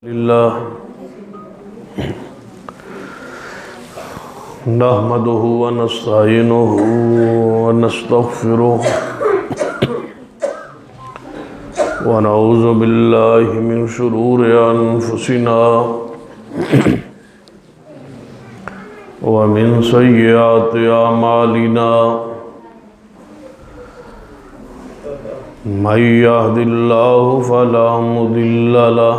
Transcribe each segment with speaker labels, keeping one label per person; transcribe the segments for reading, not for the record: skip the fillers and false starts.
Speaker 1: للہ نحمده ونستعینه ونستغفره ونعوذ باللہ من شرور انفسنا ومن سیئات اعمالنا من يهد الله فلا مضل له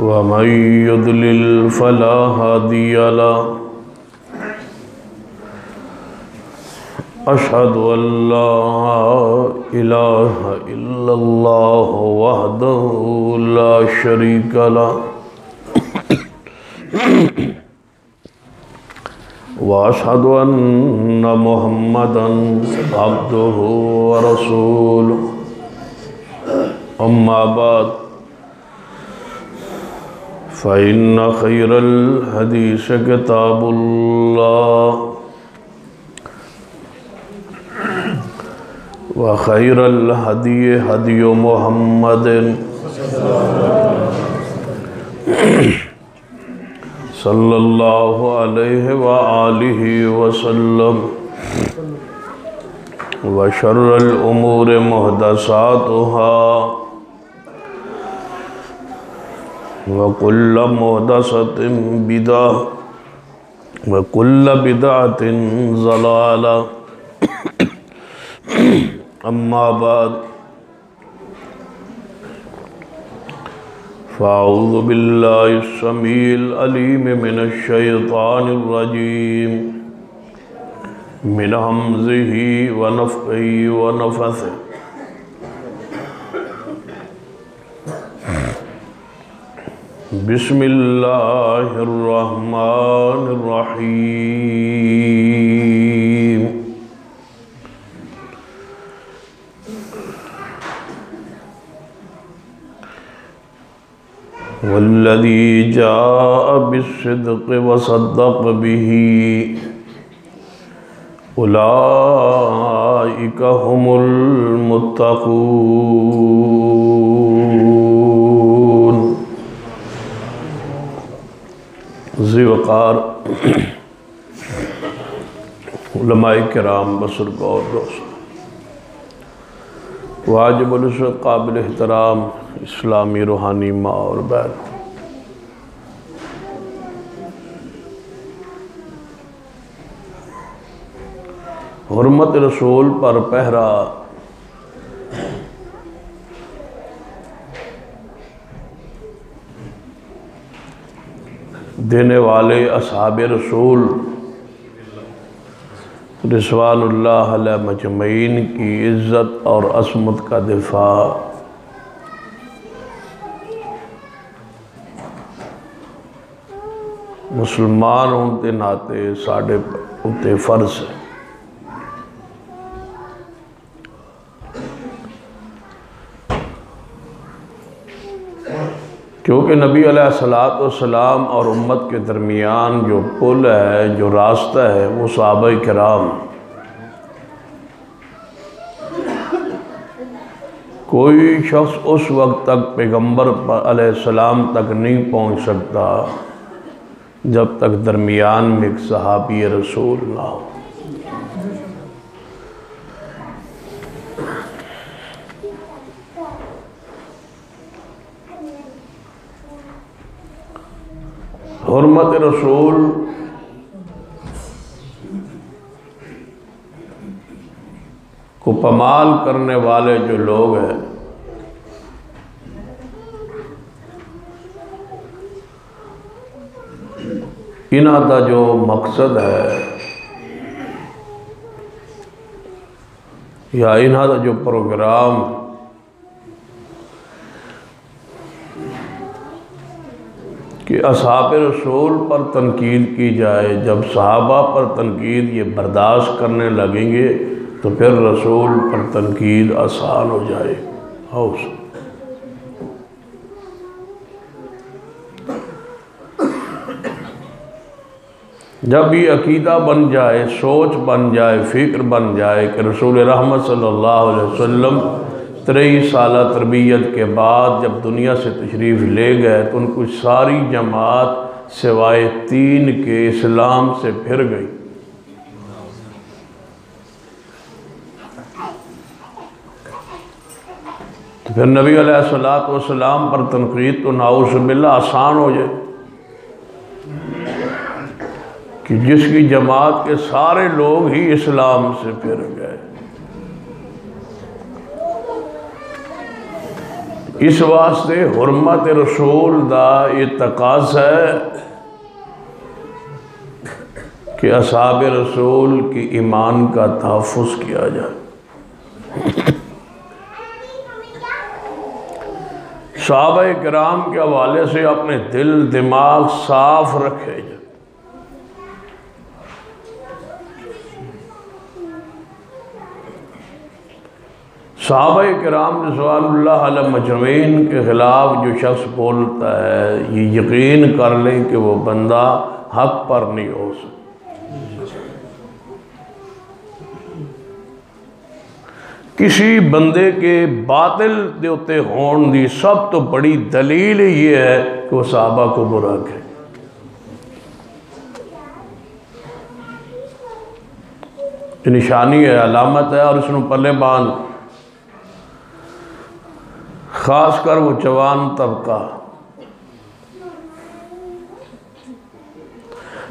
Speaker 1: ومن يضلل فلا هادي له أشهد أن لا إله إلا الله وحده لا شريك له وأشهد أن محمدًا عبده ورسوله أما بعد فإن خير الحديث كتاب الله وخير الهدي هدي محمد صلى الله عليه وآله وسلم وشر الأمور محدثاتها وكل محدثة بدعة وكل بدعة ضلالة أما بعد فأعوذ بالله السميع العليم من الشيطان الرجيم من همزه ونفخه ونفثه بسم اللہ الرحمن الرحیم والذی جاء بالصدق وصدق به اولئک هم المتقون۔ ذی وقار علماء کرام بزرگ اور دوست، واجب العزت قابل احترام اسلامی روحانی ماں اور بہن، حرمت رسول پر پہرا دینے والے اصحاب رسول رضوان اللہ علیہ مجمعین کی عزت اور عظمت کا دفاع مسلمان ہوتے ناتے ساڑھے اتے فرض ہے۔ کیونکہ نبی علیہ السلام اور امت کے درمیان جو پل ہے، جو راستہ ہے، وہ صحابہ کرام، کوئی شخص اس وقت تک پیغمبر علیہ السلام تک نہیں پہنچ سکتا جب تک درمیان میں ایک صحابی رسول نہ ہو۔ حرمت رسول کو پامال کرنے والے جو لوگ ہیں، انہاں دا جو مقصد ہے یا انہاں دا جو پروگرام کہ اصحاب رسول پر تنقید کی جائے، جب صحابہ پر تنقید یہ برداشت کرنے لگیں گے تو پھر رسول پر تنقید آسان ہو جائے۔ جب یہ عقیدہ بن جائے، سوچ بن جائے، فکر بن جائے کہ رسول رحمت صلی اللہ علیہ وسلم 23 سالہ تربیت کے بعد جب دنیا سے تشریف لے گئے تو ان کو ساری جماعت سوائے 3 کے اسلام سے پھر گئی۔ تو پھر نبی علیہ السلام پر تنقید تو نعوذ باللہ آسان ہو جائے کہ جس کی جماعت کے سارے لوگ ہی اسلام سے پھر گئے۔ اس واسطے حرمت رسول دا یہ تقاضا ہے کہ اصحاب رسول کی ایمان کا تحفظ کیا جائے۔ صحابہ کرام کے حوالے سے اپنے دل دماغ صاف رکھے جائے۔ صحابہ کرام رضوان اللہ علیہ مجمعین کے خلاف جو شخص بولتا ہے یہ یقین کر لیں کہ وہ بندہ حق پر نہیں ہو سکتا۔ کسی بندے کے باطل دیتے ہون دی سب تو بڑی دلیل یہ ہے کہ وہ صحابہ کو برا کہے۔ نشانی ہے، علامت ہے، اور اس نے پلے باندھ، خاص کر وہ جوان طبقہ،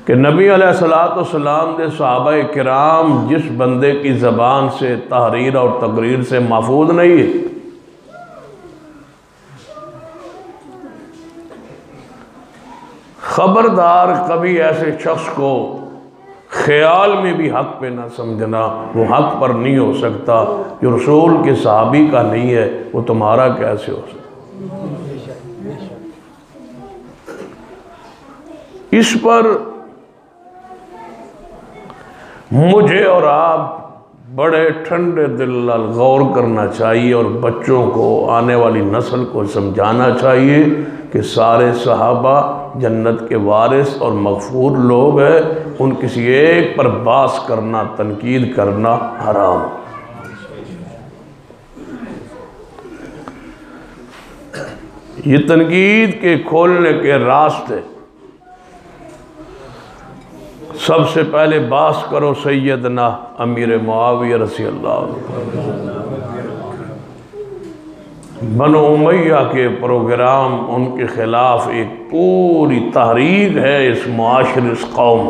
Speaker 1: کہ نبی علیہ السلام دے صحابہ کرام جس بندے کی زبان سے تحریر اور تقریر سے محفوظ نہیں ہے، خبردار کبھی ایسے شخص کو خیال میں بھی حق پہ نہ سمجھنا، وہ حق پر نہیں ہو سکتا۔ جو رسول کے صحابی کا نہیں ہے وہ تمہارا کیسے ہو سکتا؟ اس پر مجھے اور آپ بڑے ٹھنڈے دل غور کرنا چاہیے، اور بچوں کو، آنے والی نسل کو سمجھانا چاہیے کہ سارے صحابہ جنت کے وارث اور مغفور لوگ ہیں، ان کسی ایک پر باس کرنا، تنقید کرنا حرام۔ یہ تنقید کے کھولنے کے راستے، سب سے پہلے باس کرو سیدنا امیر معاویہ رضی اللہ عنہ۔ بنو امیہ کے پروگرام، ان کے خلاف ایک پوری تحریک ہے اس معاشر، اس قوم،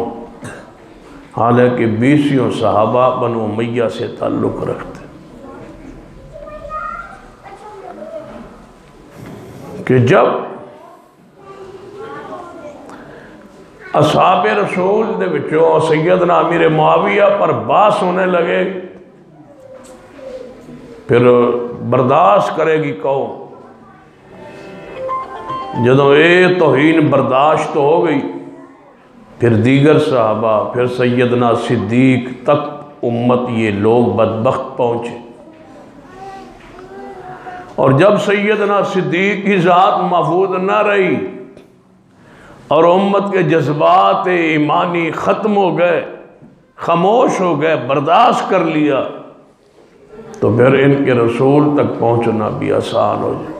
Speaker 1: حالانکہ 20 صحابہ بنو امیہ سے تعلق رکھتے، کہ جب اصحاب رسول دے وچوں سیدنا امیر معاویہ پر باس ہونے لگے، پھر برداشت کرے گی قوم۔ جدوں یہ توہین برداشت تو ہو گئی، پھر دیگر صحابہ، پھر سیدنا صدیق تک امت یہ لوگ بدبخت پہنچے، اور جب سیدنا صدیق کی ذات محفوظ نہ رہی اور امت کے جذبات ایمانی ختم ہو گئے، خاموش ہو گئے، برداشت کر لیا، تو پھر ان کے رسول تک پہنچنا بھی آسان ہو جائے۔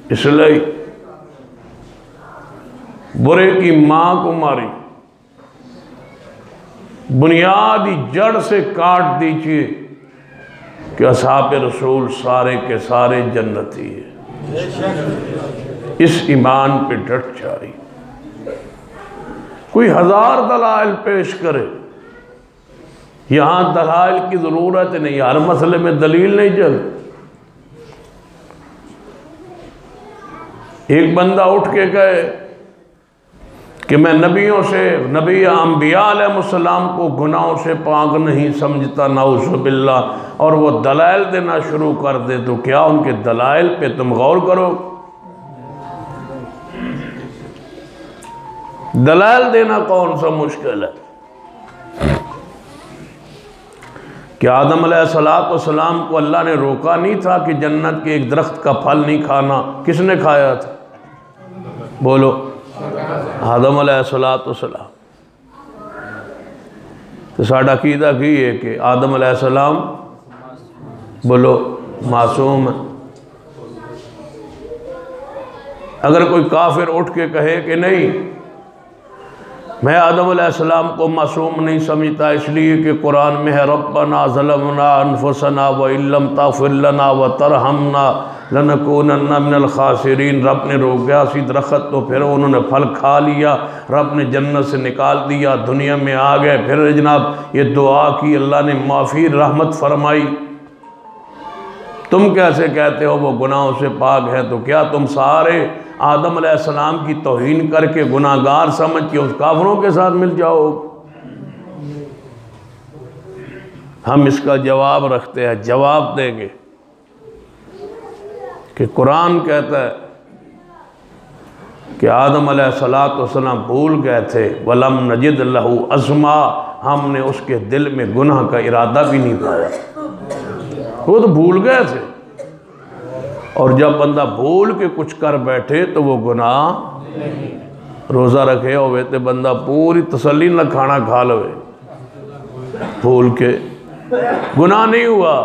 Speaker 1: اس لیے برے کی ماں کو ماری، بنیادی جڑ سے کاٹ دیجئے کہ اصحاب رسول سارے کے سارے جنتی ہیں۔ اس ایمان پہ ڈٹ جائے، کوئی 1000 دلائل پیش کرے، یہاں دلائل کی ضرورت نہیں، ہر مسئلے میں دلیل نہیں چل۔ ایک بندہ اٹھ کے کہے کہ میں نبیوں سے، نبی انبیاء علیہ السلام کو گناہوں سے پاک نہیں سمجھتا، نعوذ باللہ، اور وہ دلائل دینا شروع کر دے، تو کیا ان کے دلائل پہ تم غور کرو؟ دلائل دینا کون سا مشکل ہے؟ کہ آدم علیہ السلام کو اللہ نے روکا نہیں تھا کہ جنت کے ایک درخت کا پھل نہیں کھانا؟ کس نے کھایا تھا؟ بولو، آدم علیہ السلام۔ تو ساڑھا عقیدہ کی ہے کہ آدم علیہ السلام بولو معصوم ہے۔ اگر کوئی کافر اٹھ کے کہے کہ نہیں میں آدم علیہ السلام کو معصوم نہیں سمجھتا اس لیے کہ قرآن میں ہے ربنا ظلمنا انفسنا وَإِن لَّمْ تَغْفِرْ لَنَا وَتَرْحَمْنَا لَنَكُونَنَّ مِنَ الْخَاسِرِينَ، رب نے روک گیا سی درخت تو پھر انہوں نے پھل کھا لیا، رب نے جنت سے نکال دیا، دنیا میں آ گئے، پھر جناب یہ دعا کی، اللہ نے معافی رحمت فرمائی۔ تم کیسے کہتے ہو وہ گناہوں سے پاک ہے؟ تو کیا تم سارے آدم علیہ السلام کی توہین کر کے گناہگار سمجھ کے اس کافروں کے ساتھ مل جاؤ؟ ہم اس کا جواب رکھتے ہیں، جواب دیں گے کہ قرآن کہتا ہے کہ آدم علیہ السلام بھول گئے تھے وَلَمْ نَجِدْ لَهُ عَزْمًا، ہم نے اس کے دل میں گناہ کا ارادہ بھی نہیں پایا، وہ تو بھول گئے تھے۔ اور جب بندہ بھول کے کچھ کر بیٹھے تو وہ گناہ، روزہ رکھے ہوئے تے بندہ پوری تسلی نہ کھانا کھا لوے، بھول کے گناہ نہیں ہوا،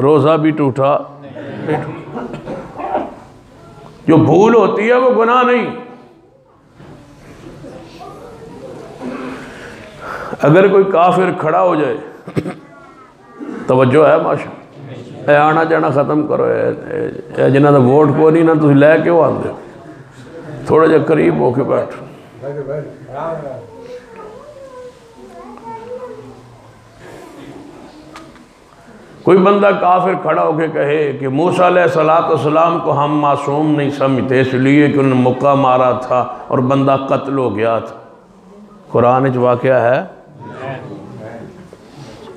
Speaker 1: روزہ بھی ٹوٹا، جو بھول ہوتی ہے وہ گناہ نہیں۔ اگر کوئی کافر کھڑا ہو جائے، توجہ ہے ماشاء، اے آنا جانا ختم کرو، اے جنہ دا ووٹ کو نہیں نہ تسی لے کے وہ آندے، تھوڑا جا قریب ہو کے بیٹھ۔ کوئی بندہ کافر کھڑا ہو کے کہے کہ موسیٰ علیہ السلام کو ہم معصوم نہیں سمجھتے اس لیے کہ انہوں نے مکہ مارا تھا اور بندہ قتل ہو گیا تھا، قرآن جو واقعہ ہے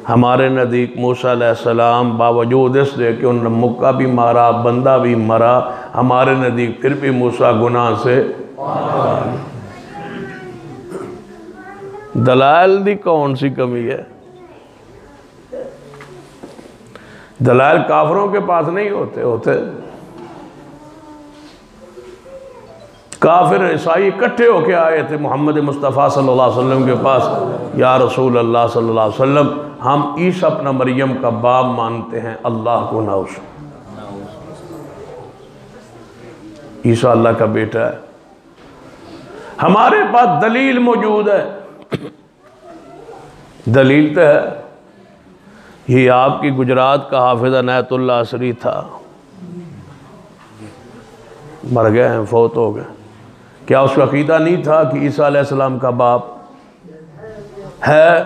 Speaker 1: ہمارے نزدیک موسیٰ علیہ السلام باوجود اس دے کہ انہوں نے مکہ بھی مارا، بندہ بھی مرا، ہمارے نزدیک پھر بھی موسیٰ گناہ سے دلائل دی کون سی کمی ہے؟ دلائل کافروں کے پاس نہیں ہوتے کافر عیسائی اکٹھے ہو کے آئے تھے محمد مصطفیٰ صلی اللہ علیہ وسلم کے پاس، یا رسول اللہ صلی اللہ علیہ وسلم ہم عیسیٰ ابن مریم کا باپ مانتے ہیں، اللہ کو نعوذ، عیسیٰ اللہ کا بیٹا ہے، ہمارے پاس دلیل موجود ہے، دلیل تو ہے، یہ آپ کی گجرات کا حافظ عنایت اللہ عصری تھا، مر گئے ہیں، فوت ہو گئے، کیا اس کا عقیدہ نہیں تھا کہ عیسیٰ علیہ السلام کا باپ ہے؟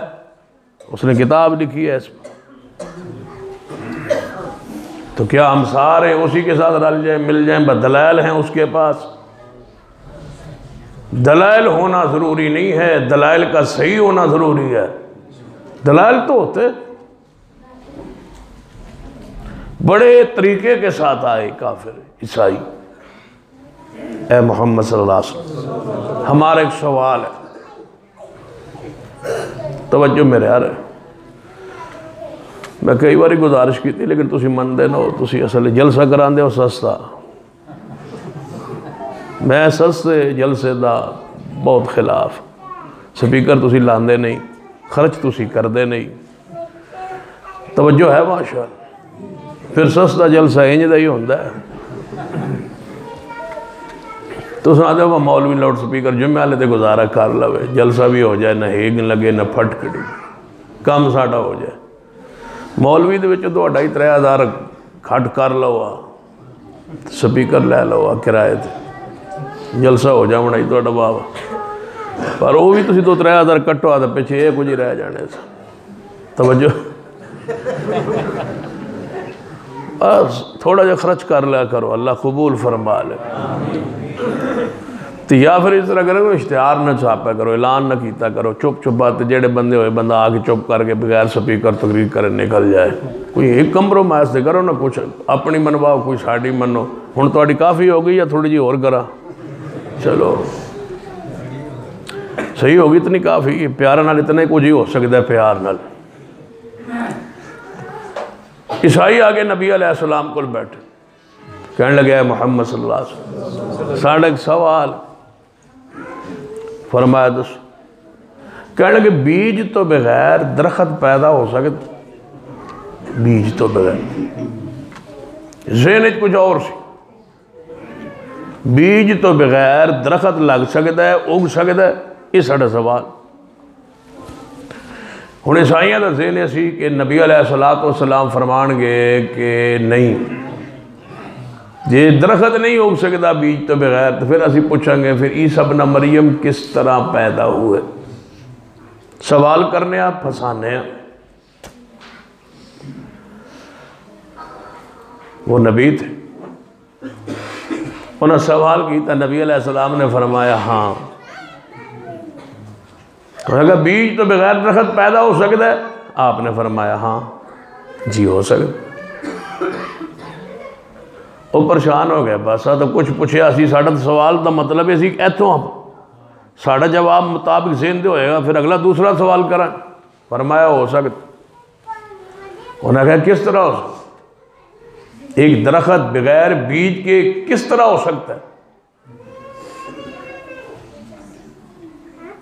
Speaker 1: اس نے کتاب لکھی ہے اس پر، تو کیا ہم سارے اسی کے ساتھ رل جائیں مل جائیں؟ بس دلائل ہیں اس کے پاس، دلائل ہونا ضروری نہیں ہے، دلائل کا صحیح ہونا ضروری ہے، دلائل تو ہوتے بڑے طریقے کے ساتھ آئے کافر عیسائی۔ اے محمد صلی اللہ علیہ وسلم ہمارا ایک سوال ہے، توجہ میرے یار، میں کئی باری گزارش کی تھی لیکن تسی مندے نہ ہو، تسی اصل جلسہ کران دے ہو سستا، میں سستے جلسے دا بہت خلاف، سپیکر تسی لاندے نہیں، خرچ تسی کر دے نہیں، توجہ ہے ماشاءاللہ، پھر سستا جلسہ انج دا ہی ہوندہ ہے، تو سنا دے وہ مولوی لاؤڈ سپیکر جمعہ لے تے گزارہ کر لوے، جلسہ بھی ہو جائے، نہ ہیگ لگے نہ پھٹ کڑی، کام ساڑھا ہو جائے، مولوی دے وچ 2,500-3,000 کھٹ کر لوا، سپیکر لے لوا کرائے تھے، جلسہ ہو جائے منائی تو اڈا بابا، پر وہ بھی تسی 2-3,000 کٹو آدھا پیچھے یہ کچھ ہی رہ جانے سے، توجہ تھوڑا جا خرچ کر لیا کرو، اللہ قبول فرما لے، تو یا پھر اس طرح کرو اشتہار نہ چھاپا کرو، اعلان نہ کیتا کرو، چپ چپ بات جیڑے بندے ہوئے بندہ آگے چپ کر کے بغیر سپیکر تقریر کرے نکل جائے، کوئی ایک کمپرومائز دے کرو نہ، کچھ اپنی منواؤ کوئی ساڑی منو، ہن تو اڈی کافی ہو گئی یا تھوڑی جی اور کرا، چلو صحیح ہوگی اتنی کافی، پیار نال اتنا ہی کچھ ہی ہو سکتا ہے، پیار نال۔ عیسائی آگے نبی علیہ السلام کو بیٹھے، کہنے لگے ہے محمد صلی اللہ علیہ وسلم ساڑھا ایک سوال، فرمایا دس، کہنے لگے بیج تو بغیر درخت پیدا ہو سکتا؟ بیج تو بغیر ذہن کچھ اور سی بیج تو بغیر درخت لگ سکتا ہے اگ سکتا ہے یہ ساڈا سوال ہن عیسائیاں دا ذہن سی کہ نبی علیہ الصلوۃ والسلام فرمان گے کہ نہیں جی درخت نہیں اگ سکتا بیج تو بغیر تو پھر اسی پوچھیں گے پھر عیسیٰ ابن مریم کس طرح پیدا ہوئے سوال کرنے آپ پھنسانے ہیں وہ نبی تھے انہوں نے سوال کیتا نبی علیہ السلام نے فرمایا ہاں اگر بیج تو بغیر درخت پیدا ہو سکتا ہے آپ نے فرمایا ہاں جی ہو سکتا وہ پریشان ہو گئے بس تو کچھ پوچھے اسی ساڑھا سوال دا مطلب ہے اسی ایتھوں ساڑھا جواب مطابق ذہن دے ہوئے گا پھر اگلا دوسرا سوال کریں فرمایا ہو سکتا انہوں نے کہا کس طرح ہو سکتا ایک درخت بغیر بیج کے کس طرح ہو سکتا ہے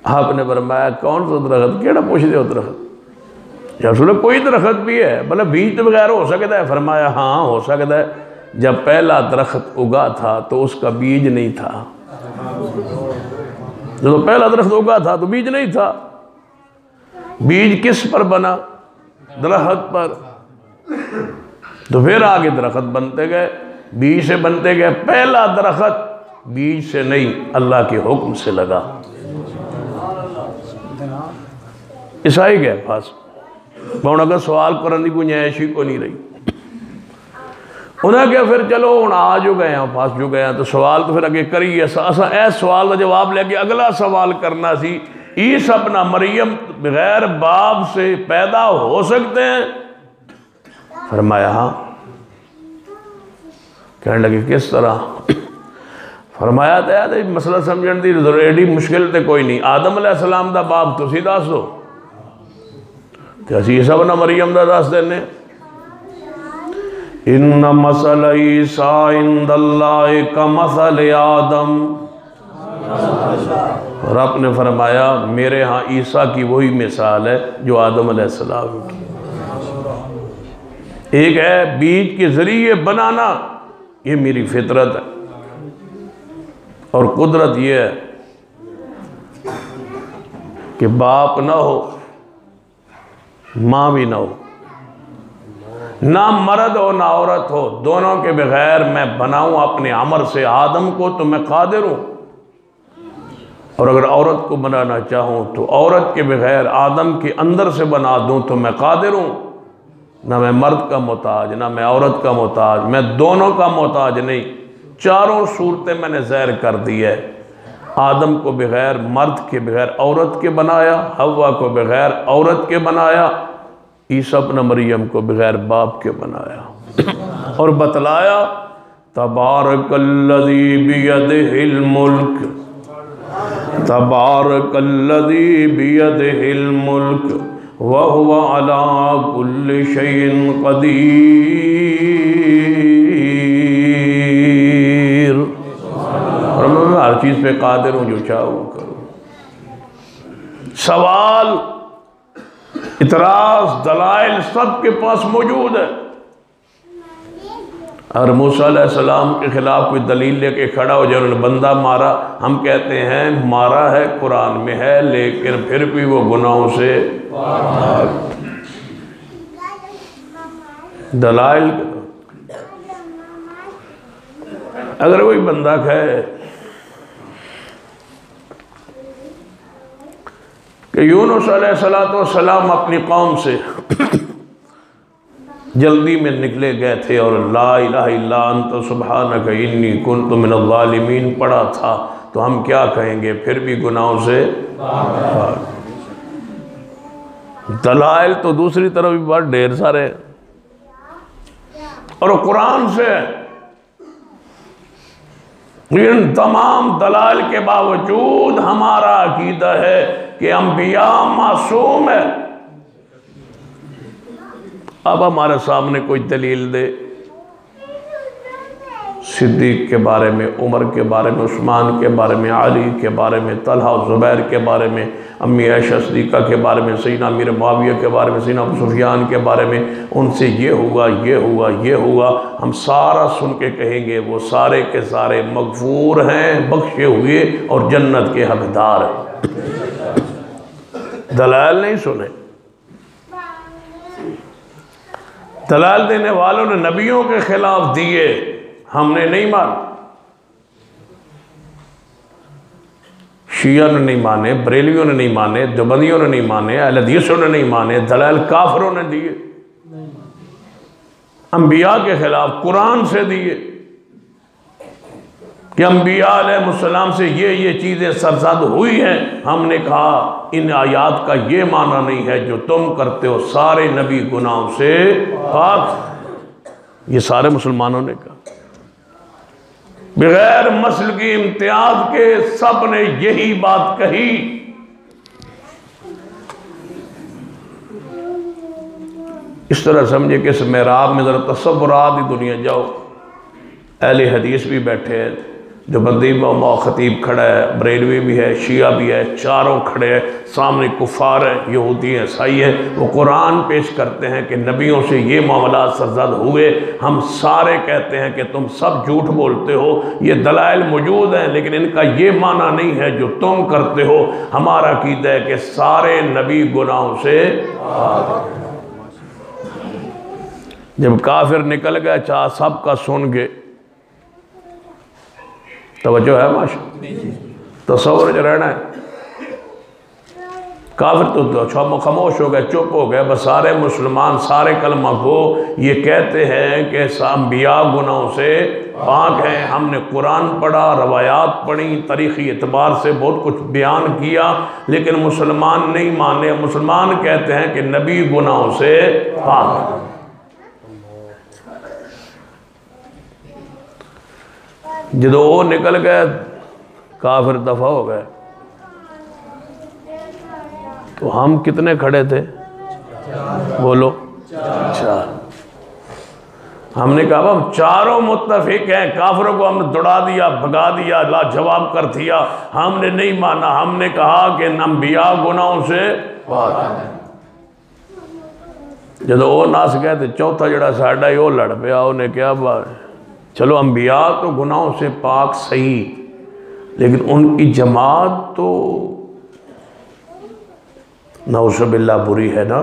Speaker 1: آپ نے فرمایا کون سا درخت کیڑا پوچھ دے ہو درخت یا رسول کوئی درخت بھی ہے بلے بیج تو بغیر ہو سکتا ہے فرمایا ہاں ہو سکتا ہے جب پہلا درخت اگا تھا تو اس کا بیج نہیں تھا جب پہلا درخت اگا تھا تو بیج نہیں تھا بیج کس پر بنا درخت پر تو پھر آگے درخت بنتے گئے بیج سے بنتے گئے پہلا درخت بیج سے نہیں اللہ کے حکم سے لگا عیسائی گئے پاس میں اگر سوال کرنے کی گنجائش ہی کو نہیں رہی انہیں کہا پھر چلو ہوں آ جو گئے ہیں پاس جو گئے ہیں تو سوال تو پھر اگے کریے ایس سوال کا جواب لے کے اگلا سوال کرنا سی عیسیٰ ابن مریم بغیر باپ سے پیدا ہو سکتے ہیں فرمایا ہاں کہنے لگے کس طرح فرمایا تو مسئلہ سمجھن دی ایڈی مشکل تے کوئی نہیں آدم علیہ السلام دا باپ تو سی دس دو کہ اسی عیسیٰ ابن مریم دا دس دینے ان مثل عیسیٰ عند اللہ کمثل آدم رب نے فرمایا میرے ہاں عیسیٰ کی وہی مثال ہے جو آدم علیہ السلام کی ایک ہے بیج کے ذریعے بنانا یہ میری فطرت ہے اور قدرت یہ ہے کہ باپ نہ ہو ماں بھی نہ ہو نہ مرد ہو نہ عورت ہو دونوں کے بغیر میں بناؤں اپنے عمر سے آدم کو تو میں قادر ہوں اور اگر عورت کو بنانا چاہوں تو عورت کے بغیر آدم کے اندر سے بنا دوں تو میں قادر ہوں نہ میں مرد کا محتاج نہ میں عورت کا محتاج میں دونوں کا محتاج نہیں چاروں صورتیں میں نے ظاہر کر دی ہے آدم کو بغیر مرد کے بغیر عورت کے بنایا حوا کو بغیر عورت کے بنایا عیسیٰ ابن مریم کو بغیر باپ کے بنایا اور بتلایا تبارک الذی بیدہ الملک تبارک الذی بیدہ الملک وَهُوَ عَلَىٰ كُلِّ شَيْءٍ قَدِيرٌ اور میں ہر چیز پہ قادر ہوں جو چاہوں کروں سوال اعتراض دلائل سب کے پاس موجود ہے اگر موسیٰ علیہ السلام کے خلاف کوئی دلیل لے کے کھڑا ہو جائے انہوں نے بندہ مارا ہم کہتے ہیں مارا ہے قرآن میں ہے لیکن پھر بھی وہ گناہوں سے دلائل اگر کوئی بندہ کہے کہ یونس علیہ السلام اپنی قوم سے جلدی میں نکلے گئے تھے اور لا الہ الا انت سبحانک انی کنت من الظالمین پڑھا تھا تو ہم کیا کہیں گے پھر بھی گناہوں سے دلائل تو دوسری طرف بھی بہت ڈھیر سارے اور قرآن سے ان تمام دلائل کے باوجود ہمارا عقیدہ ہے کہ انبیاء معصوم ہے اب ہمارے سامنے کوئی دلیل دے صدیق کے بارے میں، عمر کے بارے میں، عثمان کے بارے میں، علی کے بارے میں، طلحہ و زبیر کے بارے میں، امی عائشہ صدیقہ کے بارے میں، سیدنا امیر معاویہ کے بارے میں، سیدنا ابو سفیان کے بارے میں، ان سے یہ ہوا، یہ ہوا، یہ ہوا، ہم سارا سن کے کہیں گے وہ سارے کے سارے مغفور ہیں، بخشے ہوئے اور جنت کے حقدار ہیں۔ دلائل نہیں سنے، دلائل دینے والوں نے نبیوں کے خلاف دیے، ہم نے نہیں مانا، شیعہ نے نہیں مانے، بریلیوں نے نہیں مانے، دیوبندیوں نے نہیں مانے، اہل حدیثوں نے نہیں مانے، دلائل کافروں نے دیے، انبیاء کے خلاف قرآن سے دیے کہ انبیاء علیہ السلام سے یہ چیزیں سرزد ہوئی ہیں، ہم نے کہا ان آیات کا یہ معنی نہیں ہے جو تم کرتے ہو، سارے نبی گناہوں سے پاک، یہ سارے مسلمانوں نے کہا، بغیر مسلکی امتیاز کے سب نے یہی بات کہی۔ اس طرح سمجھے کہ اس محراب میں ذرا تصورات ہی دنیا جاؤ، اہل حدیث بھی بیٹھے ہیں، جو بندی خطیب کھڑا ہے، بریلوی بھی ہے، شیعہ بھی ہے، چاروں کھڑے ہیں، سامنے کفار ہیں، یہودی ہیں، عیسائی ہیں، وہ قرآن پیش کرتے ہیں کہ نبیوں سے یہ معاملات سرزد ہوئے، ہم سارے کہتے ہیں کہ تم سب جھوٹ بولتے ہو، یہ دلائل موجود ہیں لیکن ان کا یہ معنی نہیں ہے جو تم کرتے ہو، ہمارا عقیدہ ہے کہ سارے نبی گناہوں سے پاک۔ جب کافر نکل گئے چاہ سب کا سن گئے، توجہ ہے ماشاء، تصور جو رہنا ہے، کافر تو خاموش ہو گئے، چپ ہو گئے، بس سارے مسلمان سارے کلمہ گو یہ کہتے ہیں کہ انبیاء گناہوں سے پاک ہیں، ہم نے قرآن پڑھا، روایات پڑھی، تاریخی اعتبار سے بہت کچھ بیان کیا، لیکن مسلمان نہیں مانے، مسلمان کہتے ہیں کہ نبی گناہوں سے پاک۔ جدو وہ نکل گئے کافر دفع ہو گئے، تو ہم کتنے کھڑے تھے؟ بولو، چار۔ ہم نے کہا ہم چاروں متفق ہیں، کافروں کو ہم نے دوڑا دیا، بھگا دیا، لا جواب کر دیا، ہم نے نہیں مانا، ہم نے کہا کہ انبیاء گناہوں سے پاک۔ جدو وہ ناس گئے تھے چوتھا جڑا ساڑھا ہی وہ لڑ پیا، انہیں کیا بات، چلو انبیاء تو گناہوں سے پاک صحیح، لیکن ان کی جماعت تو نعوذ باللہ بری ہے نا۔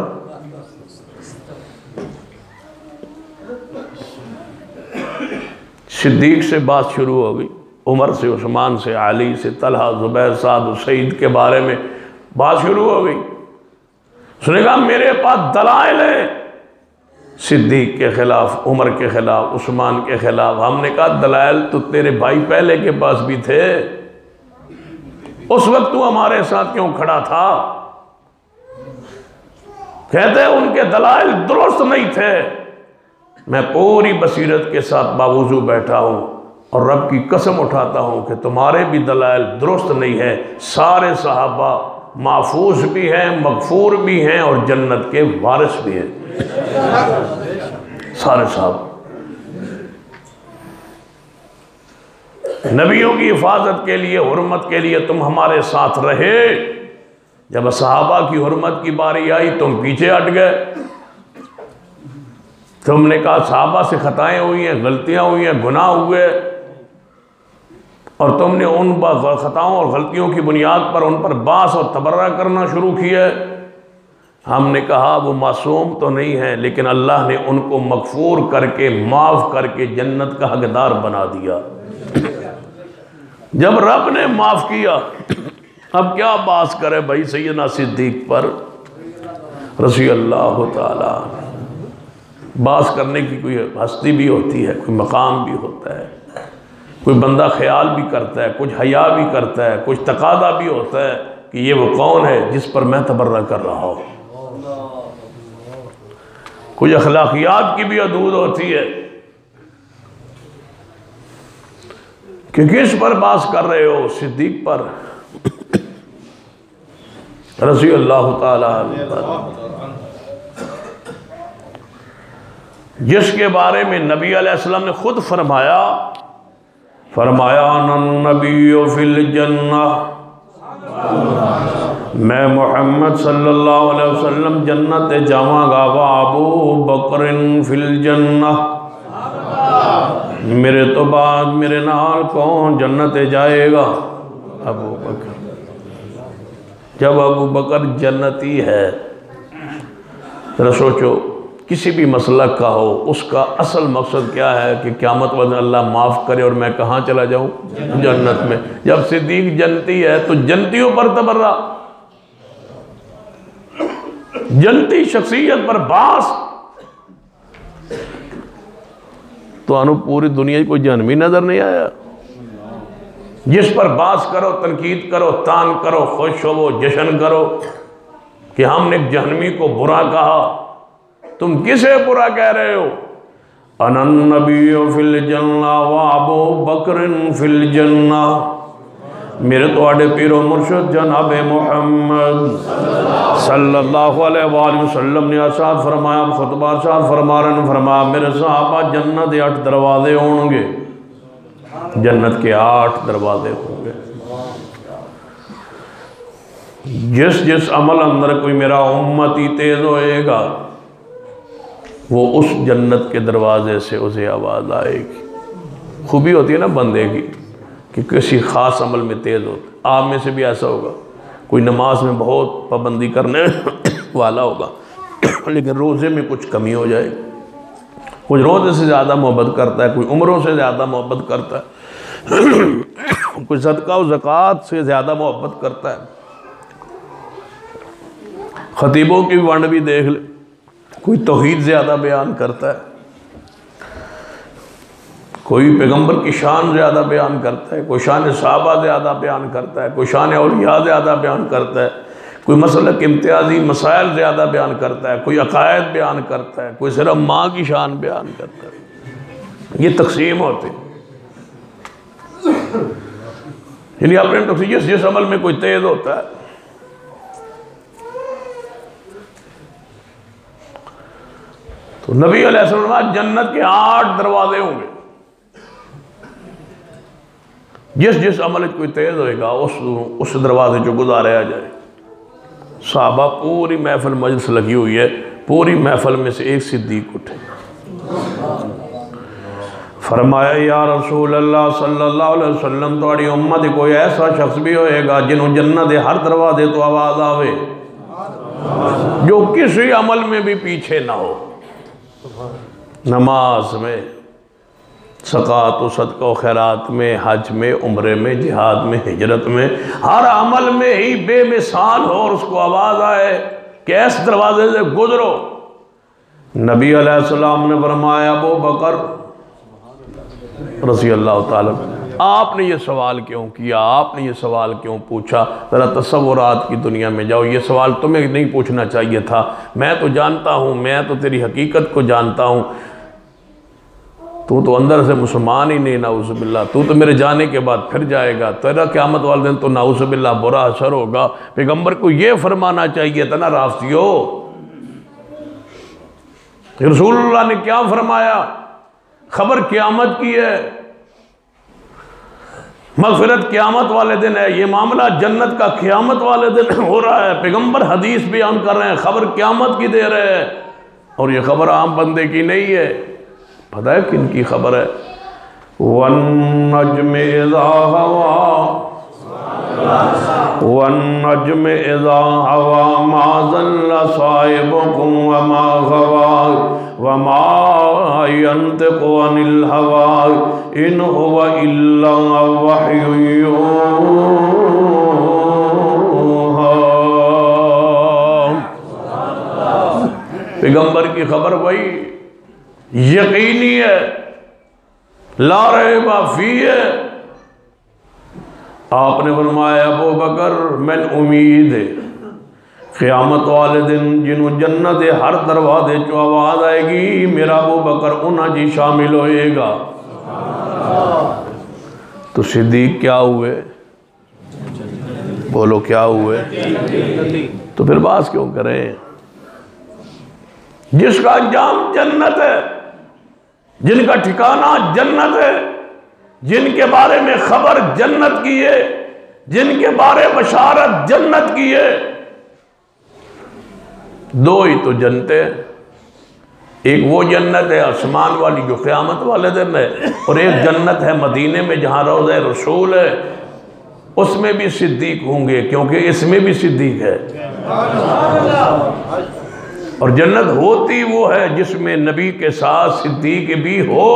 Speaker 1: صدیق سے بات شروع ہو گئی، عمر سے، عثمان سے، علی سے، طلحہ، زبیر، سعد و سعید کے بارے میں بات شروع ہو گئی۔ اس نے کہا میرے پاس دلائل ہیں، صدیق کے خلاف، عمر کے خلاف، عثمان کے خلاف۔ ہم نے کہا دلائل تو تیرے بھائی پہلے کے پاس بھی تھے، اس وقت تو ہمارے ساتھ کیوں کھڑا تھا؟ کہتے ہیں ان کے دلائل درست نہیں تھے۔ میں پوری بصیرت کے ساتھ باوضو بیٹھا ہوں اور رب کی قسم اٹھاتا ہوں کہ تمہارے بھی دلائل درست نہیں ہے، سارے صحابہ محفوظ بھی ہیں، مغفور بھی ہیں اور جنت کے وارث بھی ہیں، سارے صحابہ۔ نبیوں کی حفاظت کے لیے، حرمت کے لیے تم ہمارے ساتھ رہے، جب صحابہ کی حرمت کی باری آئی تم پیچھے ہٹ گئے۔ تم نے کہا صحابہ سے خطائیں ہوئی ہیں، غلطیاں ہوئی ہیں، گناہ ہوئے، اور تم نے ان خطاؤں اور غلطیوں کی بنیاد پر ان پر باس اور تبرہ کرنا شروع کیا۔ ہم نے کہا وہ معصوم تو نہیں ہے، لیکن اللہ نے ان کو مغفور کر کے، معاف کر کے جنت کا حقدار بنا دیا۔ جب رب نے معاف کیا، اب کیا باس کرے بھائی سیدنا صدیق پر رضی اللہ تعالیٰ۔ باس کرنے کی کوئی ہستی بھی ہوتی ہے، کوئی مقام بھی ہوتا ہے، کوئی بندہ خیال بھی کرتا ہے، کچھ حیا بھی کرتا ہے، کچھ تقاضا بھی ہوتا ہے کہ یہ وہ کون ہے جس پر میں تبرہ کر رہا ہوں۔ کچھ اخلاقیات کی بھی حدود ہوتی ہے کہ کس پر باس کر رہے ہو؟ صدیق پر رضی اللہ تعالیٰ عنہ، جس کے بارے میں نبی علیہ السلام نے خود فرمایا فرمایا انا النبی فی الجنہ، میں محمد صلی اللہ علیہ وسلم جنت جاواں گا، وابو بکر فی الجنہ، میرے تو بعد میرے نال کون جنت جائے گا؟ ابو بکر۔ جب ابو بکر جنتی ہے، ذرا سوچو کسی بھی مسلک کا ہو، اس کا اصل مقصد کیا ہے کہ قیامت والے اللہ معاف کرے اور میں کہاں چلا جاؤں؟ جنت میں۔ جب صدیق جنتی ہے تو جنتیوں پر تبرہ، جنتی شخصیت پر باس، تو انہوں پوری دنیا کوئی جہنمی نظر نہیں آیا؟ جس پر باس کرو، تنقید کرو، تان کرو، خوش ہو، جشن کرو کہ ہم نے جہنمی کو برا کہا، تم کسے برا کہہ رہے ہو؟ انا النبی فی الجنہ وابو بکر فی الجنہ، میرے تو آڑے پیر و مرشد جناب محمد صلی اللہ علیہ وآلہ وسلم نے ارشاد فرمایا، خطبہ ارشاد فرما رہے ہیں، فرمایا میرے صحابہ جنت 8 دروازے ہوں گے، جنت کے 8 دروازے ہوں گے، جس عمل اندر کوئی میرا امتی تیز ہوئے گا وہ اس جنت کے دروازے سے اسے آواز آئے گی۔ خوبی ہوتی ہے نا بندے کی کہ کسی خاص عمل میں تیز ہوتا ہے۔ آپ میں سے بھی ایسا ہوگا، کوئی نماز میں بہت پابندی کرنے والا ہوگا لیکن روزے میں کچھ کمی ہو جائے، کوئی روزے سے زیادہ محبت کرتا ہے، کوئی عمروں سے زیادہ محبت کرتا ہے، کوئی صدقہ و زکوٰۃ سے زیادہ محبت کرتا ہے۔ خطیبوں کی ونڈ بھی دیکھ لے، کوئی توحید زیادہ بیان کرتا ہے، کوئی پیغمبر کی شان زیادہ بیان کرتا ہے، کوئی شان صحابہ زیادہ بیان کرتا ہے، کوئی شان اولیاء زیادہ بیان کرتا ہے، کوئی مسلک امتیازی مسائل زیادہ بیان کرتا ہے، کوئی عقائد بیان کرتا ہے، کوئی صرف ماں کی شان بیان کرتا ہے۔ یہ تقسیم ہوتے ہیں، یعنی اپنے تقسیم جس عمل میں کوئی تیز ہوتا ہے۔ تو نبی علیہ السلام جنت کے 8 دروازے ہوں گے، جس عمل کوئی تیز ہوئے گا اس دروازے جو گزارے آ جائے۔ صحابہ پوری محفل مجلس لگی ہوئی ہے، پوری محفل میں سے ایک صدیق اٹھے، فرمایا یا رسول اللہ صلی اللہ علیہ وسلم تھوڑی امت کوئی ایسا شخص بھی ہوئے گا جنہوں جنت ہر دروازے تو آواز آوے، جو کسی عمل میں بھی پیچھے نہ ہو، نماز میں، زکوٰۃ و صدقہ و خیرات میں، حج میں، عمرے میں، جہاد میں، ہجرت میں، ہر عمل میں ہی بے مثال ہو اور اس کو آواز آئے کہ اس دروازے سے گزرو۔ نبی علیہ السلام نے فرمایا ابو بکر رضی اللہ تعالیٰ آپ نے یہ سوال کیوں کیا، آپ نے یہ سوال کیوں پوچھا؟ ذرا تصورات کی دنیا میں جاؤ، یہ سوال تمہیں نہیں پوچھنا چاہیے تھا، میں تو جانتا ہوں، میں تو تیری حقیقت کو جانتا ہوں، تو اندر سے مسلمان ہی نہیں، نعوذ باللہ، تو میرے جانے کے بعد پھر جائے گا، تیرا قیامت والے دن تو نعوذ باللہ برا حشر ہوگا۔ پیغمبر کو یہ فرمانا چاہیے تھا نا رافضیو، رسول اللہ نے کیا فرمایا؟ خبر قیامت کی ہے، مغفرت قیامت والے دن ہے، یہ معاملہ جنت کا قیامت والے دن ہو رہا ہے، پیغمبر حدیث بیان کر رہے ہیں، خبر قیامت کی دے رہے ہیں، اور یہ خبر عام بندے کی نہیں ہے۔ پتہ ہے کن کی خبر ہے؟ وَالنَّجْمِ إِذَا هَوَىٰ وَالنَّجْمِ إِذَا هَوَىٰ مَا ضَلَّ صَاحِبُكُمْ وَمَا غَوَىٰ وَمَا يَنطِقُ عَنِ الْهَوَىٰ إِنْ هُوَ إِلَّا وَحْيٌ يُوحَىٰ۔ پیغمبر کی خبر وہی یقینی ہے، لا ریب فیہ ہے۔ آپ نے فرمایا ابو بکر میں امید ہے قیامت والے دن جنہوں جنت ہر دروازے چو آواز آئے گی، میرا ابو بکر انہاں جی شامل ہوئے گا۔ تو صدیق کیا ہوئے؟ بولو کیا ہوئے؟ تو پھر بات کیوں کریں؟ جس کا انجام جنت ہے، جن کا ٹھکانہ جنت ہے، جن کے بارے میں خبر جنت کی ہے، جن کے بارے بشارت جنت کی ہے، دو ہی تو جنتیں، ایک وہ جنت ہے آسمان والی جو قیامت والے دن ہے، اور ایک جنت ہے مدینے میں جہاں روضہ رسول ہے، اس میں بھی صدیق ہوں گے کیونکہ اس میں بھی صدیق ہے۔ اور جنت ہوتی وہ ہے جس میں نبی کے ساتھ صدیق بھی ہو۔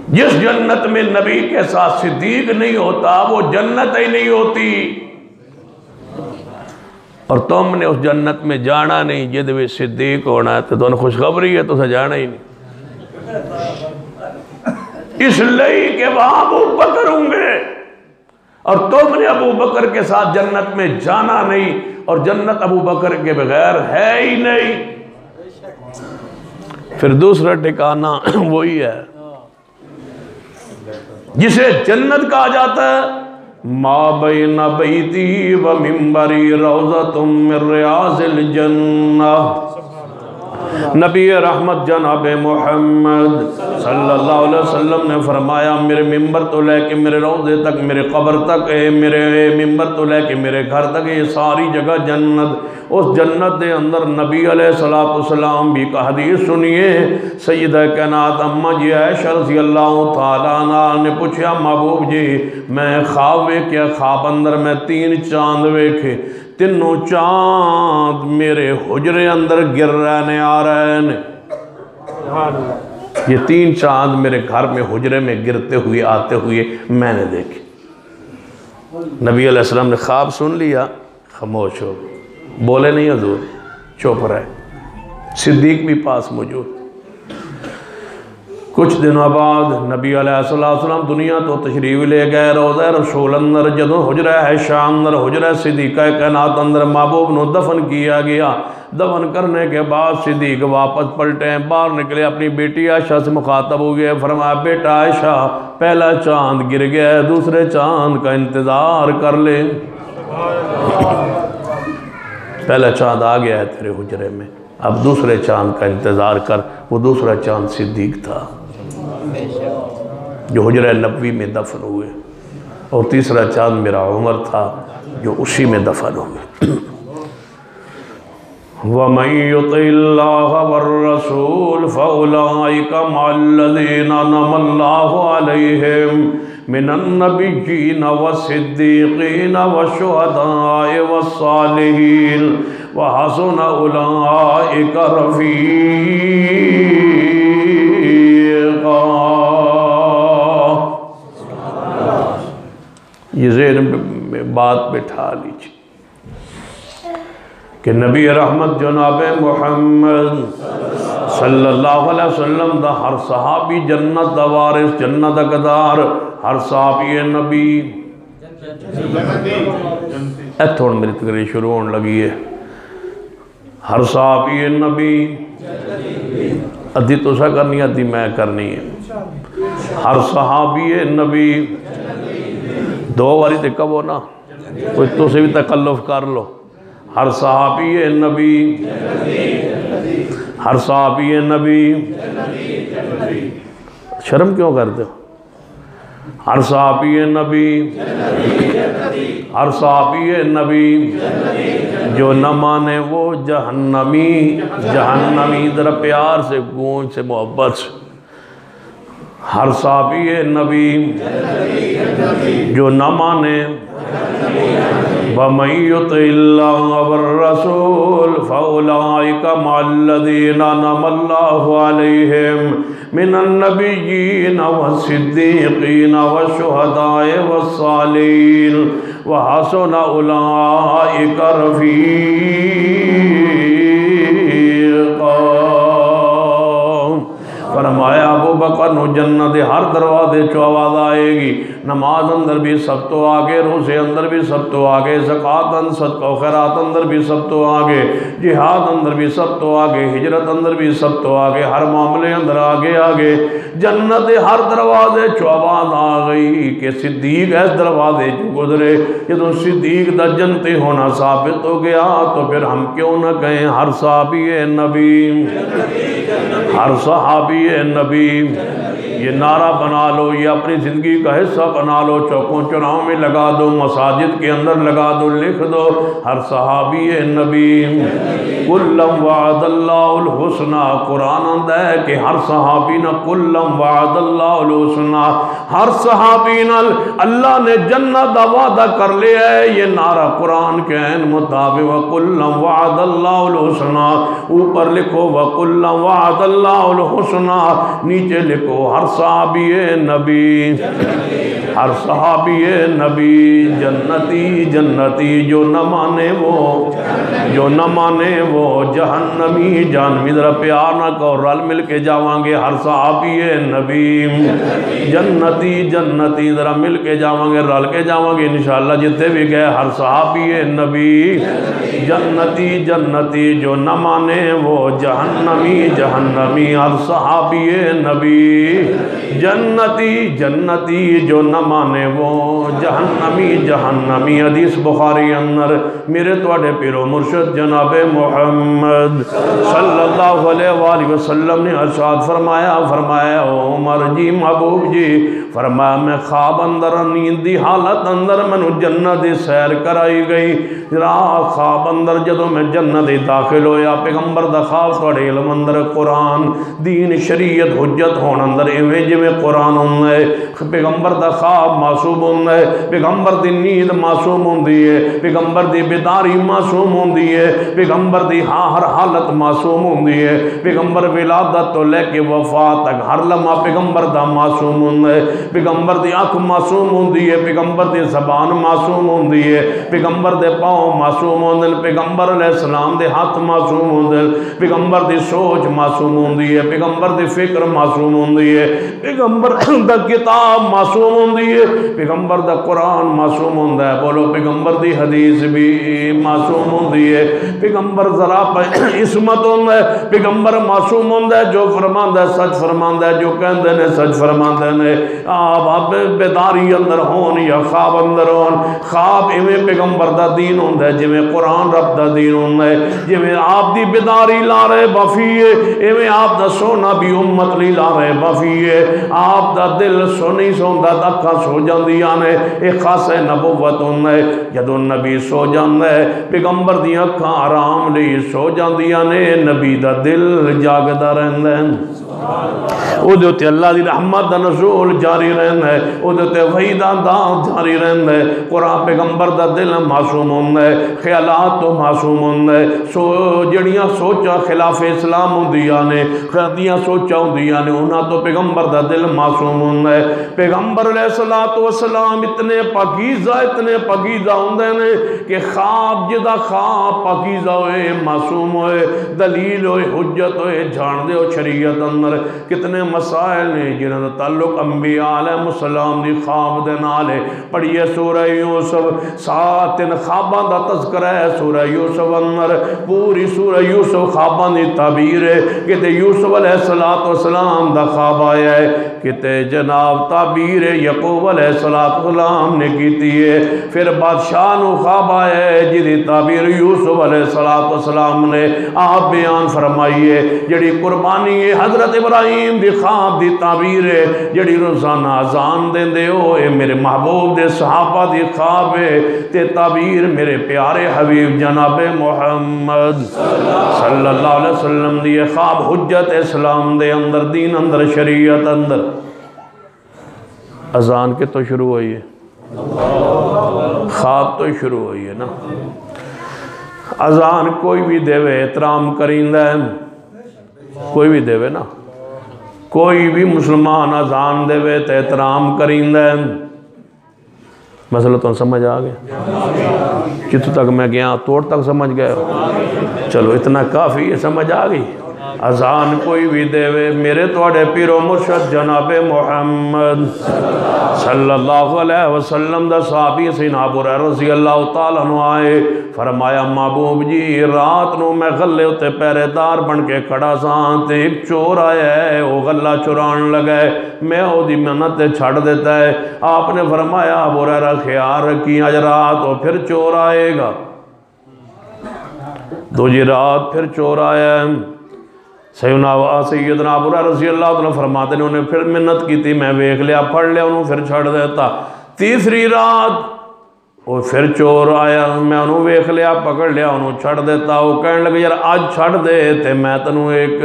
Speaker 1: جس جنت میں نبی کے ساتھ صدیق نہیں ہوتا وہ جنت ہی نہیں ہوتی۔ اور تم نے اس جنت میں جانا نہیں جد میں صدیق ہونا ہے، تو تمہیں خوشخبری ہے، تو اسے جانا ہی نہیں۔ اس لیے کہ وہاں ابو بکر ہوں گے، اور تم نے ابو بکر کے ساتھ جنت میں جانا نہیں، اور جنت ابو بکر کے بغیر ہے ہی نہیں۔ پھر دوسرا ٹھکانہ وہی ہے جسے جنت کہا جاتا ہے، ما بین بیتی و منبری روضۃ من ریاض الجنہ۔ نبی رحمت جناب محمد صلی اللہ علیہ وسلم نے فرمایا، میرے ممبر تو لے کے میرے روضے تک، میرے قبر تک، میرے ممبر تو لے کے میرے گھر تک، یہ ساری جگہ جنت۔ اس جنت دے اندر نبی علیہ السلام بھی کا حدیث سنیے، سیدہ کائنات اماں جی عائشہ رضی اللہ تعالیٰ عنہ نے پوچھا، محبوب جی میں خواب ویکھیا، خواب اندر میں 3 چاند ویکھے، تینوں چاند میرے حجرے اندر گر رہنے آ رہے ہیں۔ یہ 3 چاند میرے گھر میں حجرے میں گرتے ہوئے آتے ہوئے میں نے دیکھے۔ نبی علیہ السلام نے خواب سن لیا، خاموش ہو، بولے نہیں حضور، چپ رہے۔ صدیق بھی پاس موجود۔ کچھ دنوں بعد نبی علیہ السلام دنیا تو تشریف لے گئے، روضہ رسول اندر جدوں حجرہ عائشہ اندر، حجرہ صدیقہ کائنات اندر محبوب نو دفن کیا گیا۔ دفن کرنے کے بعد صدیق واپس پلٹے، باہر نکلے، اپنی بیٹی عائشہ سے مخاطب ہو گئے، فرمایا بیٹا عائشہ پہلا چاند گر گیا ہے، دوسرے چاند کا انتظار کر لے۔ پہلا چاند آ گیا ہے تیرے حجرے میں، اب دوسرے چاند کا انتظار کر۔ وہ دوسرا چاند صدیق تھا جو حجرہ نبوی میں دفن ہوئے، اور تیسرا چاند میرا عمر تھا جو اسی میں دفن ہوئے۔ وَمَن يُطِعِ اللَّهَ وَالرَّسُولَ فَأُولَئِكَ مَعَ الَّذِينَ أَنْعَمَ اللَّهُ عَلَيْهِمْ مِنَ النَّبِيِّينَ وَالصِّدِّيقِينَ وَالشُّهَدَاءِ وَالصَّالِحِينَ وَحَسُنَ أُولَئِكَ رَفِيقًا۔ یہ ذہن میں بات بٹھا لیجیے کہ نبی رحمت جناب محمد صلی اللہ علیہ وسلم دا ہر صحابی جنت دا وارث، جنت دا گدار، ہر صحابی نبی۔ ایتھوڑ میری تقریر شروع ہونے لگی ہے۔ ہر صحابی نبی، ادھی تو سا کرنی، ادھی میں کرنی ہے۔ ہر صحابی نبی، دو واری تے کب ہو نا، کوئی تو سے بھی تکلف کر لو۔ ہر صحابی نبی، ہر صحابی نبی، شرم کیوں کرتے ہو؟ ہر صحابی نبی، ہر صحابی نبی، جو نہ مانے وہ جہنمی، جہنمی ذرا پیار سے گونج سے محبت سے۔ ہر صحابی نبی جو نہ مانے، وَمَن يُطِعِ اللَّهَ وَالرَّسُولَ فَأُولَئِكَ مَعَ الَّذِينَ أَنْعَمَ اللَّهُ عَلَيْهِمْ مِنَ النَّبِيِّينَ وَالصِّدِّيقِينَ وَالشُّهَدَاءِ وَالصَّالِحِينَ وَحَسُنَ أُولَئِكَ رَفِيقًا۔ فرمایا ابو بکر نو جنت ہر دروازے چو آواز آئے گی، نماز اندر بھی سب تو آگے، روزے اندر بھی سب تو آگے، زکوٰۃ اندر، صدقہ و خیرات اندر بھی سب تو آگے، جہاد اندر بھی سب تو آگے، ہجرت اندر بھی سب تو آگے، ہر معاملے اندر آگے آگے۔ جنت ہر دروازے چو آواز آ گئی کہ صدیق اس دروازے چو گزرے۔ جدو صدیق دا جنتی ہونا ثابت ہو گیا تو پھر ہم کیوں نہ کہیں ہر صحابی نبی، ہر صحابی نبی، یہ نعرہ بنا لو، یہ اپنی زندگی کا حصہ بنا لو، چوکوں چوراہوں میں لگا دو، مساجد کے اندر لگا دو، لکھ دو، ہر صحابی نبی کلم وعد اللہ الحسنہ۔ قرآن آندہ ہے کہ ہر صحابی نہ کلم وعد اللہ الحسنہ، ہر صحابی نہ اللہ نے جنت دا وعدہ کر لیا ہے۔ یہ نعرہ قرآن کے عین مطابق وَقُلَّمْ وَعَدَ اللَّهُ الْحُسْنَى، اوپر لکھو وَقُلَّمْ وَعَدَ اللَّهُ الْحُسْنَى، نیچے لکھو ہر صحابی نبی، ہر صحابی نبی جنتی جنتی، جو نہ مانے وہ، جو نہ مانے وہ جہنمی جہنمی۔ ذرا پیار نہ کہو، رل مل کے جاواں گے ہر صحابی نبی جنتی جنتی، ذرا مل کے جاواں گے، رل کے جاواں گے انشاءاللہ جتے بھی گئے ہر صحابی نبی جنتی جنتی، جو نہ مانے وہ جہنمی جہنمی، ہر صحابی نبی جنتی جنتی، جو نہ مانے وہ جہنمی جہنمی۔ حدیث بخاری اندر میرے توڑے پیرو مرشد جناب محمد صلی اللہ علیہ وآلہ وسلم نے ارشاد فرمایا، فرمایا عمر جی محبوب جی، فرمایا میں خواب اندر نیند دی حالت اندر منو جنت سیر کرائی گئی، رات خواب اندر جدو میں جنت داخل ہویا، پیغمبر دا خواب توڑے علم اندر قرآن دین شریعت حجت ہون اندر ایویں جو قرآن ہونا ہے، پیغمبر دا خواب معصوم ہونا ہے، پیغمبر دی نیند معصوم ہوندی ہے، پیغمبر دی بیداری معصوم ہوندی ہے، پیغمبر دی ہر حالت معصوم ہوندی ہے، پیغمبر ولادت تو لے کے وفات تک ہر لمحہ پیغمبر دا معصوم ہونا ہے، پیغمبر دی آنکھ معصوم ہوندی ہے، پیغمبر دی زبان معصوم ہوندی ہے، پیغمبر دے پاؤں معصوم ہوندے، پیغمبر علیہ السلام دے ہاتھ معصوم ہوندے، پیغمبر دی سوچ معصوم ہوندی ہے، پیغمبر دی فکر معصوم ہوندی ہے، پیغمبر دا کتاب معصوم ہوندی ہے، پیغمبر دا قرآن معصوم ہوندہ ہے، بولو پیغمبر دی حدیث بھی معصوم ہوندی ہے، پیغمبر ذرا عصمت ہوندہ ہے، پیغمبر معصوم ہوندہ ہے، جو فرماندہ ہے سچ فرماندہ ہے، جو کہندے نے سچ فرماندہ نے۔ آپ بیداری اندر ہون یا خواب اندر ہون، خواب ایویں پیغمبر دا دین ہوندہ ہے جویں قرآن رب دا دین ہوندہ ہے، جویں آپ دی بیداری لا رہے بفیے ایویں آپ دا سونا بھی امت لی لا رہے بفیے، آپ دا دل سونی سوندہ دکھا سو جاندی آنے، ایک خاص نبوت ہوندہ ہے، جدو نبی سو جاندہ ہے پیغمبر دی اکھاں آرام لی سو جاندی آنے، نبی دا دل جاگدہ رہندہ ہے، او دیوتے اللہ دی رحمت دا نزول جاری رہندہ ہے، او دیوتے وحیدہ دا جاری رہندہ ہے، قرآن پیغمبر دا دل معصوم ہوندہ ہے، خیالات تو معصوم ہوندہ ہے، جڑیاں سوچا خلاف اسلام ہوندیاں نے، خیالاتیاں سوچا ہوندیاں نے، انہاں تو پیغمبر دا دل معصوم ہوندہ ہے۔ پیغمبر علیہ السلام اتنے پاکیزہ ہوندے نے کہ خواب جدا خواب پاکیزہ ہوئے معصوم ہوئے دلیل ہوئے حجت ہوئے جھان دے ہو شریعت اندر کتنے مسائل نے جنہاں دا تعلق انبیاء علیہ السلام دی خواب دے نالے۔ پڑھئے سورہ یوسف، ساتن خوابان دا تذکرہ ہے سورہ یوسف اندر، پوری سورہ یوسف خوابان دی تعبیر ہے، کہتے یوسف علیہ السلام دا خواب آیا ہے، کہتے جناب تعبیر یعقوب علیہ السلام نے کیتی ہے، پھر بادشاہ نو خواب آیا ہے جدی تعبیر یوسف علیہ السلام نے آپ بیان فرمائیے، جڑی قربانی ہے حضرت ابراہیم دی خواب دی تعبیر ہے، جڑی روزانہ اذان دیں دے ہو اے میرے محبوب دے صحابہ دی خواب ہے، تے تعبیر میرے پیارے حبیب جناب محمد صلی اللہ علیہ وسلم دی خواب حجت اسلام دے اندر دین اندر شریعت اندر۔ اذان کے تو شروع ہوئی ہے، خواب تو شروع ہوئی ہے نا۔ اذان کوئی بھی دے وے احترام کریندہ ہے، کوئی بھی دے وے نا، کوئی بھی مسلمان اذان دے وے تے احترام کریندہ ہے۔ مسئلہ تو سمجھ آگئے، جتوں تک میں گیا توڑ تک سمجھ گئے، چلو اتنا کافی ہے، سمجھ آگئی۔ اذان کوئی بھی دے وے میرے توڑے پیرو مرشد جناب محمد صلی اللہ علیہ وسلم دا صحابی سیدنا ابو ہریرہ رضی اللہ تعالیٰ عنہ آئے، فرمایا محبوب جی رات نو میں غلے ہوتے پہرے دار بن کے کھڑا سان تے ایک چور آیا ہے، وہ غلہ چوران لگا ہے، میں او دی منت چھڑ دیتا ہے۔ آپ نے فرمایا ابو ہریرہ خیال رکھی آج رات وہ پھر چور آئے گا، دوجی رات پھر چور آیا ہے، سیدنا ابو ہریرہ رضی اللہ عنہ فرماتے ہیں انہیں پھر منت کی تھی، میں ویکھ لیا، پڑھ لیا انہوں، پھر چھڑ دیتا۔ تیسری رات وہ پھر چور آیا، میں انہوں ویکھ لیا، پکڑ لیا، انہوں چھڑ دیتا۔ وہ کہنے لگے یار آج چھڑ دے تے میں تنوں ایک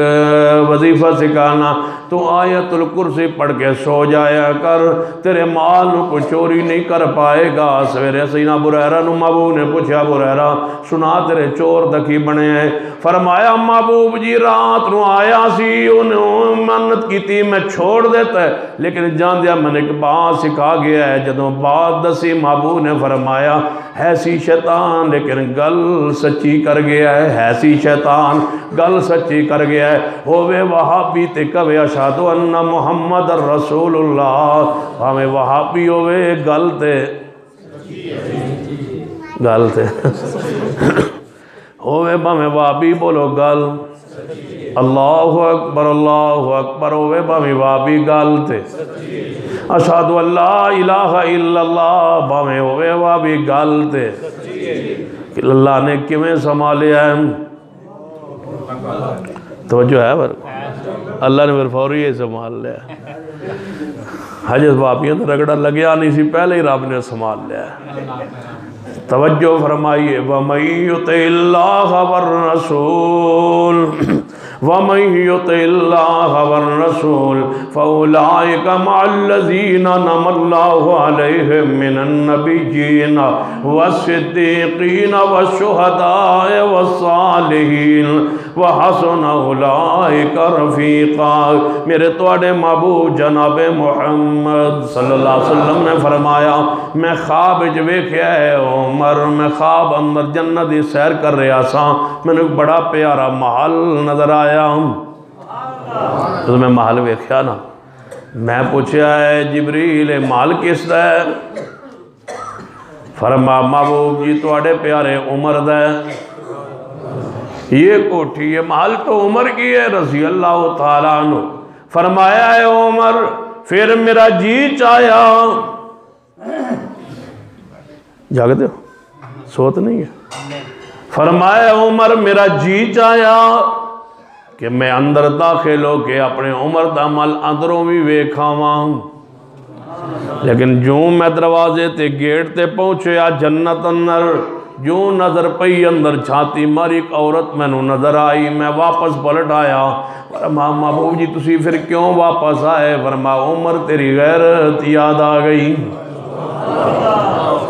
Speaker 1: وظیفہ سکھانا، تو آیت الکرسی پڑھ کے سو جایا کر، تیرے مال کو چوری نہیں کر پائے گا۔ سویرے سیدنا ابو ہریرہ نو محبوب نے پوچھا، ابو ہریرہ سنا تیرے چور دکھی بنے ہیں؟ فرمایا محبوب جی رات نو آیا سی، انہوں منت کی تھی میں چھوڑ دیتا ہے، لیکن جان دیا میں نے ایک بات سکھا گیا ہے۔ جدوں بات دسی محبوب نے فرمایا ہے سی شیطان لیکن گل سچی کر گیا ہے سی شیطان گل سچی کر گیا ہے۔ ہووے وہابی تے کہے اشہد ان محمد رسول اللہ، ہمیں وہابی ہووے گل تے ہووے بھامے وہابی بولو گل اللہ اکبر ہووے بھامے وہابی گل تے اشہد اللہ الہ الا اللہ بھامے ہووے وہابی گل تے۔ کہ اللہ نے کیویں سنبھالیا ہے، توجہ ہے پر اللہ نے پھر فوری یہ سنبھال لیا۔ حجت واپیاں تو رگڑا لگیا نہیں سی، پہلے ہی رب نے سنبھال لیا ہے۔ توجہ فرمائیے وَمَن يُطِعِ اللَّهَ وَالرَّسُولَ وَمَن يُطِعِ اللَّهَ وَالرَّسُولَ فَأُولَئِكَ مَعَ الَّذِينَ أَنْعَمَ اللَّهُ عَلَيْهِم مِّنَ النَّبِيِّينَ وَالصِّدِّيقِينَ وَالشُّهَدَاءِ وَالصَّالِحِينَ وَحَسُنَ أُولَئِكَ رَفِيقًا۔ میرے توڑے محبوب جناب محمد صلی اللہ علیہ وسلم نے فرمایا میں خواب ویکھیا ہے عمر، میں خواب اندر جنت دی سیر کر رہا سا، میں نے بڑا پیارا محل نظر آیا۔ تو میں محل ویکھیا نا، میں پوچھا ہے جبریل محل کس دا ہے؟ فرما محبوب جی توڑے پیارے عمر دا ہے۔ یہ کوٹھی یہ محل تو عمر کی ہے رضی اللہ تعالیٰ عنہ۔ فرمایا ہے عمر پھر میرا جی چاہیا، جاگتے ہو سوت نہیں ہے؟ فرمایا عمر میرا جی چاہیا کہ میں اندر داخل ہو کے اپنے عمر دا عمل اندروں بھی ویکھاواں، لیکن جو میں دروازے تے گیٹ تے پہنچیا جنت اندر جو نظر پئی اندر چھاتی ماری ایک عورت میں نو نظر آئی، میں واپس پلٹ آیا۔ فرما محبوب جی تسی پھر کیوں واپس آئے؟ فرما عمر تیری غیرت یاد آ گئی،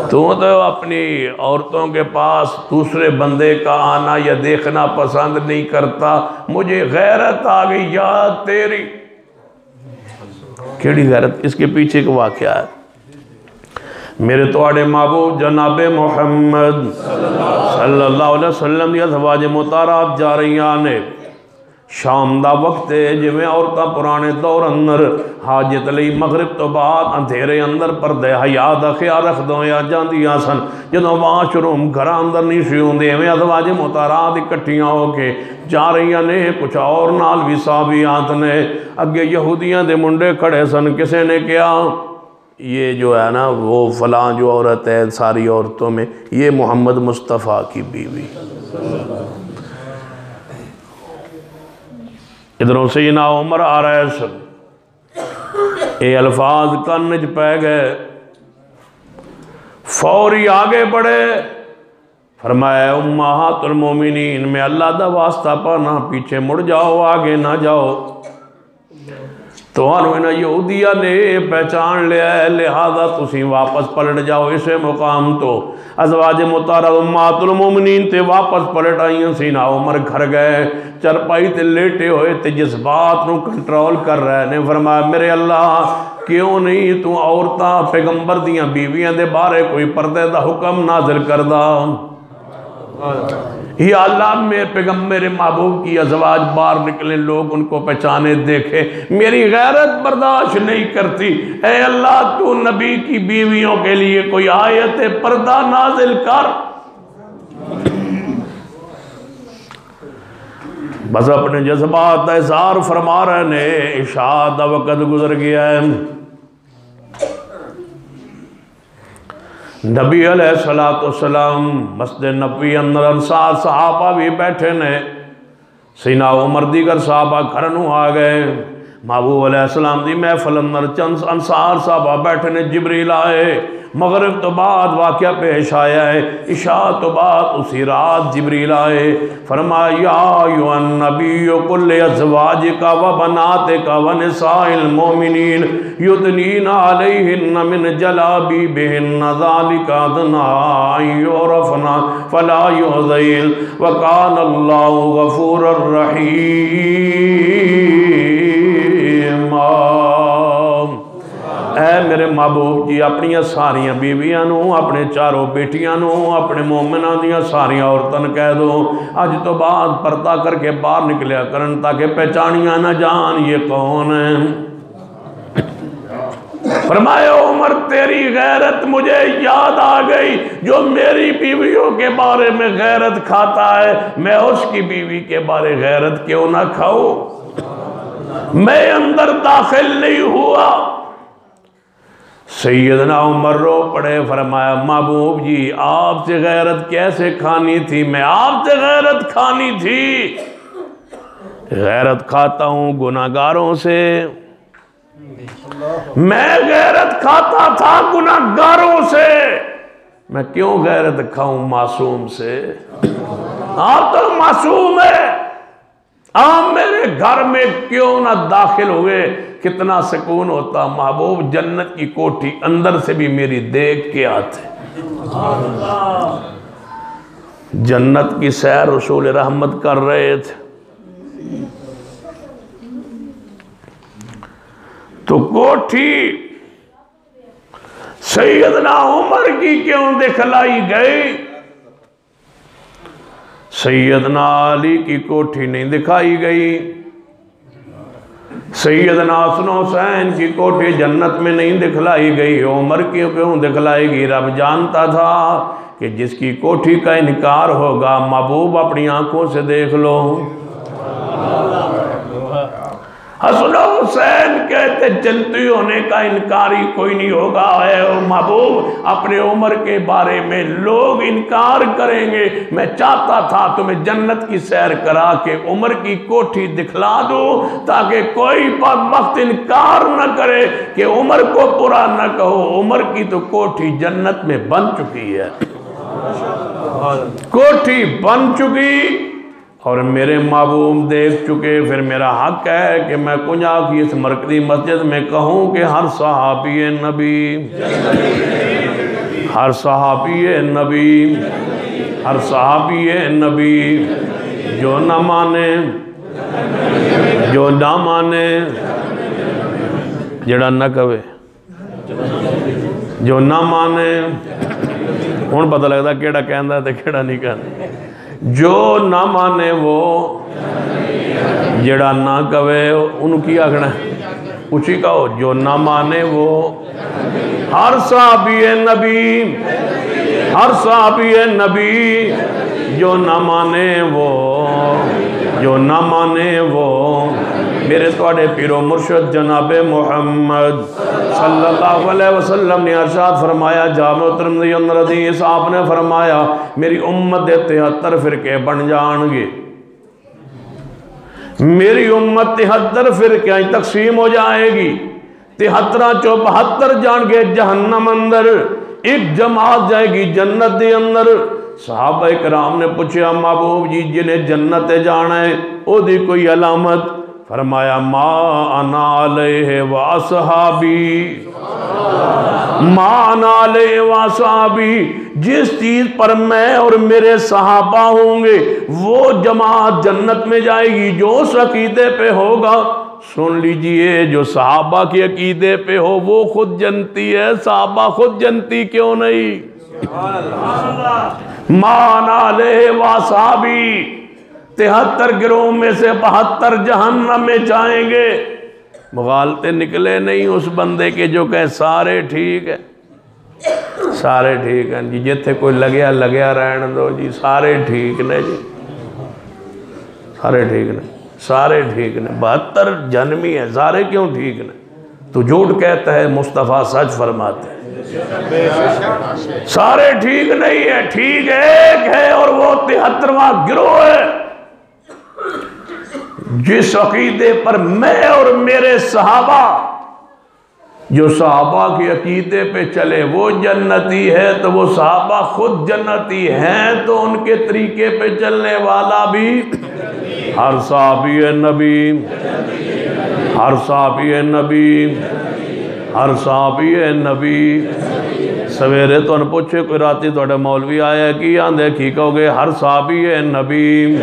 Speaker 1: تو اپنی عورتوں کے پاس دوسرے بندے کا آنا یا دیکھنا پسند نہیں کرتا، مجھے غیرت آ گئی یاد تیری۔ کیڑی غیرت؟ اس کے پیچھے ایک واقعہ ہے۔ میرے توڑے محبوب جناب محمد صلی اللہ علیہ وسلم یہ ازواج مطہرات جا رہی آنے، شام دا وقت ہے جو میں عورتاں پرانے دور اندر حاجت لئی مغرب تو بعد اندھیرے اندر پردے حیا دا خیال رکھ دوں یا جاندیاں سن، جدوں واش روم گھراں اندر نہیں سی ہوندے، میں ازواج مطہرات اکٹھیاں ہو کے جا رہی نے، کچھ اور نال بھی صحابیات نے، اگے یہودیاں دے منڈے کھڑے سن، کسے نے کیا یہ جو ہے نا وہ فلاں جو عورت ہے ساری عورتوں میں یہ محمد مصطفیٰ کی بیوی۔ ادھروں سے سیدنا عمر آ رہے سن، اے الفاظ کانج پہ گئے، فوری آگے بڑھے، فرمایا امہات المومنین میں اللہ دا واسطہ پانا پیچھے مڑ جاؤ آگے نہ جاؤ، تو انہوں یہودیہ نے پہچان لیا ہے لہذا تسی واپس پلٹ جاؤ اسے مقام تو۔ ازواج مطہرات امہات المومنین تے واپس پلٹ آئیں، سیدنا عمر گھر گئے، چرپائی تے لیٹے ہوئے تے جذبات نو کنٹرول کر رہے نے، فرمایا میرے اللہ کیوں نہیں تو عورتاں پیغمبر دیاں بیویاں دے بارے کوئی پردے دا حکم نازل کردہ؟ یا اللہ میرے پیغمبر محبوب کی ازواج باہر نکلیں، لوگ ان کو پہچانے دیکھے، میری غیرت برداشت نہیں کرتی، اے اللہ تو نبی کی بیویوں کے لیے کوئی آیت پردہ نازل کر۔ بس اپنے جذبات کا اظہار فرما رہے نے، عشاء دا وقت گزر گیا ہے، نبی علیہ السلام مسجد نبوی اندر انصار صحابہ بھی بیٹھے نے، سیدنا عمر دیگر صحابہ گھرنوں آ گئے، محبوب علیہ السلام دی محفل اندر چند انصار صحابہ بیٹھے نے، جبریل آئے، مغرب تو بعد واقعہ پیش آیا ہے، عشاء تو بعد اسی رات جبریل آئے، فرمایا یا ایھا النبی قل لازواجک و بناتک و نساء المؤمنین یدنین علیہن من جلابیبہن ذالک ادنی ان یعرفن فلا یؤذین وکان اللہ غفورا رحیما۔ اے میرے محبوب جی اپنی ساریاں بیویاں نو، اپنے چاروں بیٹیاں نو، اپنے مومناں دیاں ساریاں عورتاں کہہ دو اج تو بعد پردہ کر کے باہر نکلیا کرن تاکہ پہچانیاں نہ جان یہ کون ہے۔ فرمایا عمر تیری غیرت مجھے یاد آ گئی، جو میری بیویوں کے بارے میں غیرت کھاتا ہے میں اس کی بیوی کے بارے غیرت کیوں نہ کھاؤں؟ میں اندر داخل نہیں ہوا۔ سیدنا عمر رو پڑے، فرمایا محبوب جی آپ سے غیرت کیسے کھانی تھی؟ میں آپ سے غیرت کھانی تھی، غیرت کھاتا ہوں گناہگاروں سے، میں غیرت کھاتا تھا گناہگاروں سے، میں کیوں غیرت کھاؤں معصوم سے؟ آپ تو معصوم ہے، آپ میرے گھر میں کیوں نہ داخل ہوئے؟ کتنا سکون ہوتا محبوب جنت کی کوٹھی اندر سے بھی میری دیکھ کے آتے، جنت کی سیر رسول رحمت کر رہے تھے تو کوٹھی سیدنا عمر کی کیوں دکھلائی گئی؟ سیدنا علی کی کوٹھی نہیں دکھائی گئی، سیدنا حسن حسین کی کوٹھی جنت میں نہیں دکھلائی گئی، عمر کی کیوں دکھلائی گئی؟ رب جانتا تھا کہ جس کی کوٹھی کا انکار ہوگا محبوب اپنی آنکھوں سے دیکھ لو۔ حسن حسین کہتے جنتی ہونے کا انکاری کوئی نہیں ہوگا، اے محبوب اپنے عمر کے بارے میں لوگ انکار کریں گے، میں چاہتا تھا تمہیں جنت کی سیر کرا کے عمر کی کوٹھی دکھلا دوں تاکہ کوئی بدبخت انکار نہ کرے کہ عمر کو برا نہ کہو، عمر کی تو کوٹھی جنت میں بن چکی ہے، کوٹھی بن چکی اور میرے محبوب دیکھ چکے۔ پھر میرا حق ہے کہ میں کنجا کی اس مرکزی مسجد میں کہوں کہ ہر صحابی نبی، ہر صحابی نبی، ہر صحابی نبی جو نہ مانے، جو نہ مانے، جڑا نہ کہے، جو نہ مانے، ہون پتہ لگتا کیڑا کہندا ہے کیڑا نہیں کہندا، جو نہ مانے وہ جڑا نہ کہے انہوں کی آگنا ہے اچھی کہو، جو نہ مانے وہ ہر صحابی نبی، ہر صحابی نبی جو نہ مانے وہ، جو نہ مانے وہ میرے توڑے پیرو مرشد جناب محمد صلی اللہ علیہ وسلم نے ارشاد فرمایا، جامع ترمذی اندر حدیث آپ نے فرمایا میری امت 73 فرقے بن جان گے، میری امت 73 فرقے تقسیم ہو جائے گی، 73 چو 72 جان گے جہنم اندر، ایک جماعت جائے گی جنت دے اندر۔ صحابہ اکرام نے پوچھا محبوب جی جنہیں جنت جانا ہے او دی کوئی علامت؟ فرمایا ما انا علیہ واصحابی، ما انا علیہ واصحابی، جس چیز پر میں اور میرے صحابہ ہوں گے وہ جماعت جنت میں جائے گی، جو اس عقیدے پہ ہوگا۔ سن لیجئے جو صحابہ کی عقیدے پہ ہو وہ خود جنتی ہے، صحابہ خود جنتی کیوں نہیں؟ ما انا علیہ واصحابی، 73 گروہ میں سے 72 جہنم میں جائیں گے۔ مغالطے نکلے نہیں اس بندے کے جو کہے سارے ٹھیک ہے، سارے ٹھیک ہیں جی، جتھے کوئی لگیا لگیا رہن دو جی، سارے ٹھیک نے جی، سارے ٹھیک نے، سارے ٹھیک نے، 72 جنمی ہیں، سارے کیوں ٹھیک نے؟ تو جھوٹ کہتا ہے مصطفیٰ سچ فرماتے ہیں، سارے ٹھیک نہیں ہے، ٹھیک ایک ہے اور وہ 73واں گروہ ہے۔ جس عقیدے پر میں اور میرے صحابہ جو صحابہ کے عقیدے پہ چلے وہ جنتی ہے تو وہ صحابہ خود جنتی ہیں تو ان کے طریقے پہ چلنے والا بھی ہر صحابی نبی ہر صحابی نبی ہر صحابی نبی سویرے تو ان پوچھے کوئی راتی توڑے مولوی آیا ہے کہ آن دیکھی کہو گے ہر صحابی نبی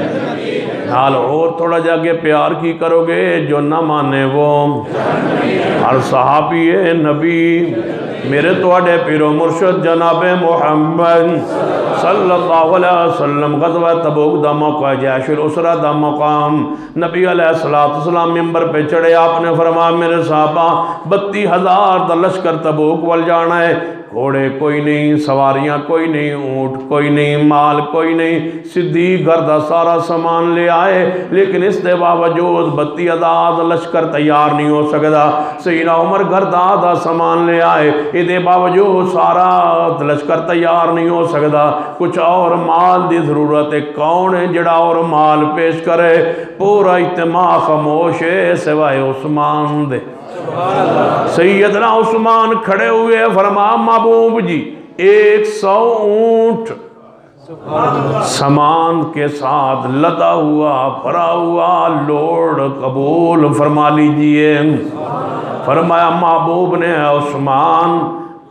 Speaker 1: حال اور تھوڑا جا کے پیار کی کرو گے جو نہ مانے وہ ہر صحابی نبی میرے توڑے پیر و مرشد جناب محمد صلی اللہ علیہ وسلم غزوہ تبوک دا موقع جیش الاسرہ دا مقام نبی علیہ السلام ممبر پہ چڑھے آپ نے فرمایا میرے صحابہ 32,000 دا لشکر تبوک وال جانا ہے گھوڑے کوئی نہیں سواریاں کوئی نہیں اونٹ کوئی نہیں مال کوئی نہیں صدیق گھر دا سارا سامان لے آئے لیکن اس دے باوجود 32,000 لشکر تیار نہیں ہو سکتا سیدنا عمر گھر دا آدھا سامان لے آئے دے باوجود سارا لشکر تیار نہیں ہو سکتا کچھ اور مال دی ضرورت ہے کون ہے جڑا اور مال پیش کرے پورا اجتماع خاموش ہے سوائے عثمان دے سیدنا عثمان کھڑے ہوئے فرما محبوب جی 100 اونٹ سامان کے ساتھ لدا ہوا بھرا ہوا لوڈ قبول فرما لیجئے فرمایا محبوب نے عثمان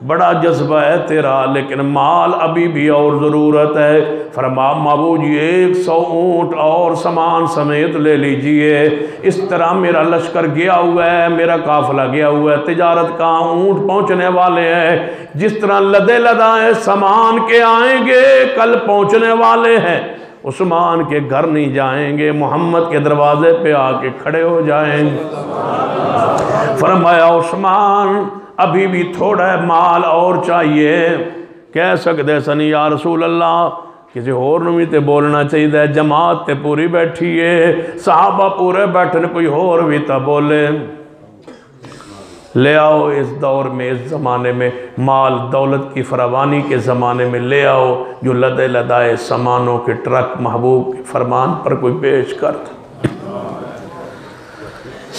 Speaker 1: بڑا جذبہ ہے تیرا لیکن مال ابھی بھی اور ضرورت ہے فرما محبوب جی 100 اونٹ اور سامان سمیت لے لیجئے اس طرح میرا لشکر گیا ہوا ہے میرا قافلہ گیا ہوا ہے تجارت کا اونٹ پہنچنے والے ہیں جس طرح لدے لدائے سامان کے آئیں گے کل پہنچنے والے ہیں عثمان کے گھر نہیں جائیں گے محمد کے دروازے پہ آ کے کھڑے ہو جائیں گے فرمایا عثمان ابھی بھی تھوڑا مال اور چاہیے کہہ سکتے سنی یا رسول اللہ کسی اور نمی تے بولنا چاہیے جماعت تے پوری بیٹھی ہے صحابہ پورے بیٹھنے کوئی اور بھی تا بولے لے آؤ اس دور میں اس زمانے میں مال دولت کی فراوانی کے زمانے میں لے آؤ جو لدے لدائے سامانوں کے ٹرک محبوب کے فرمان پر کوئی پیش کرتا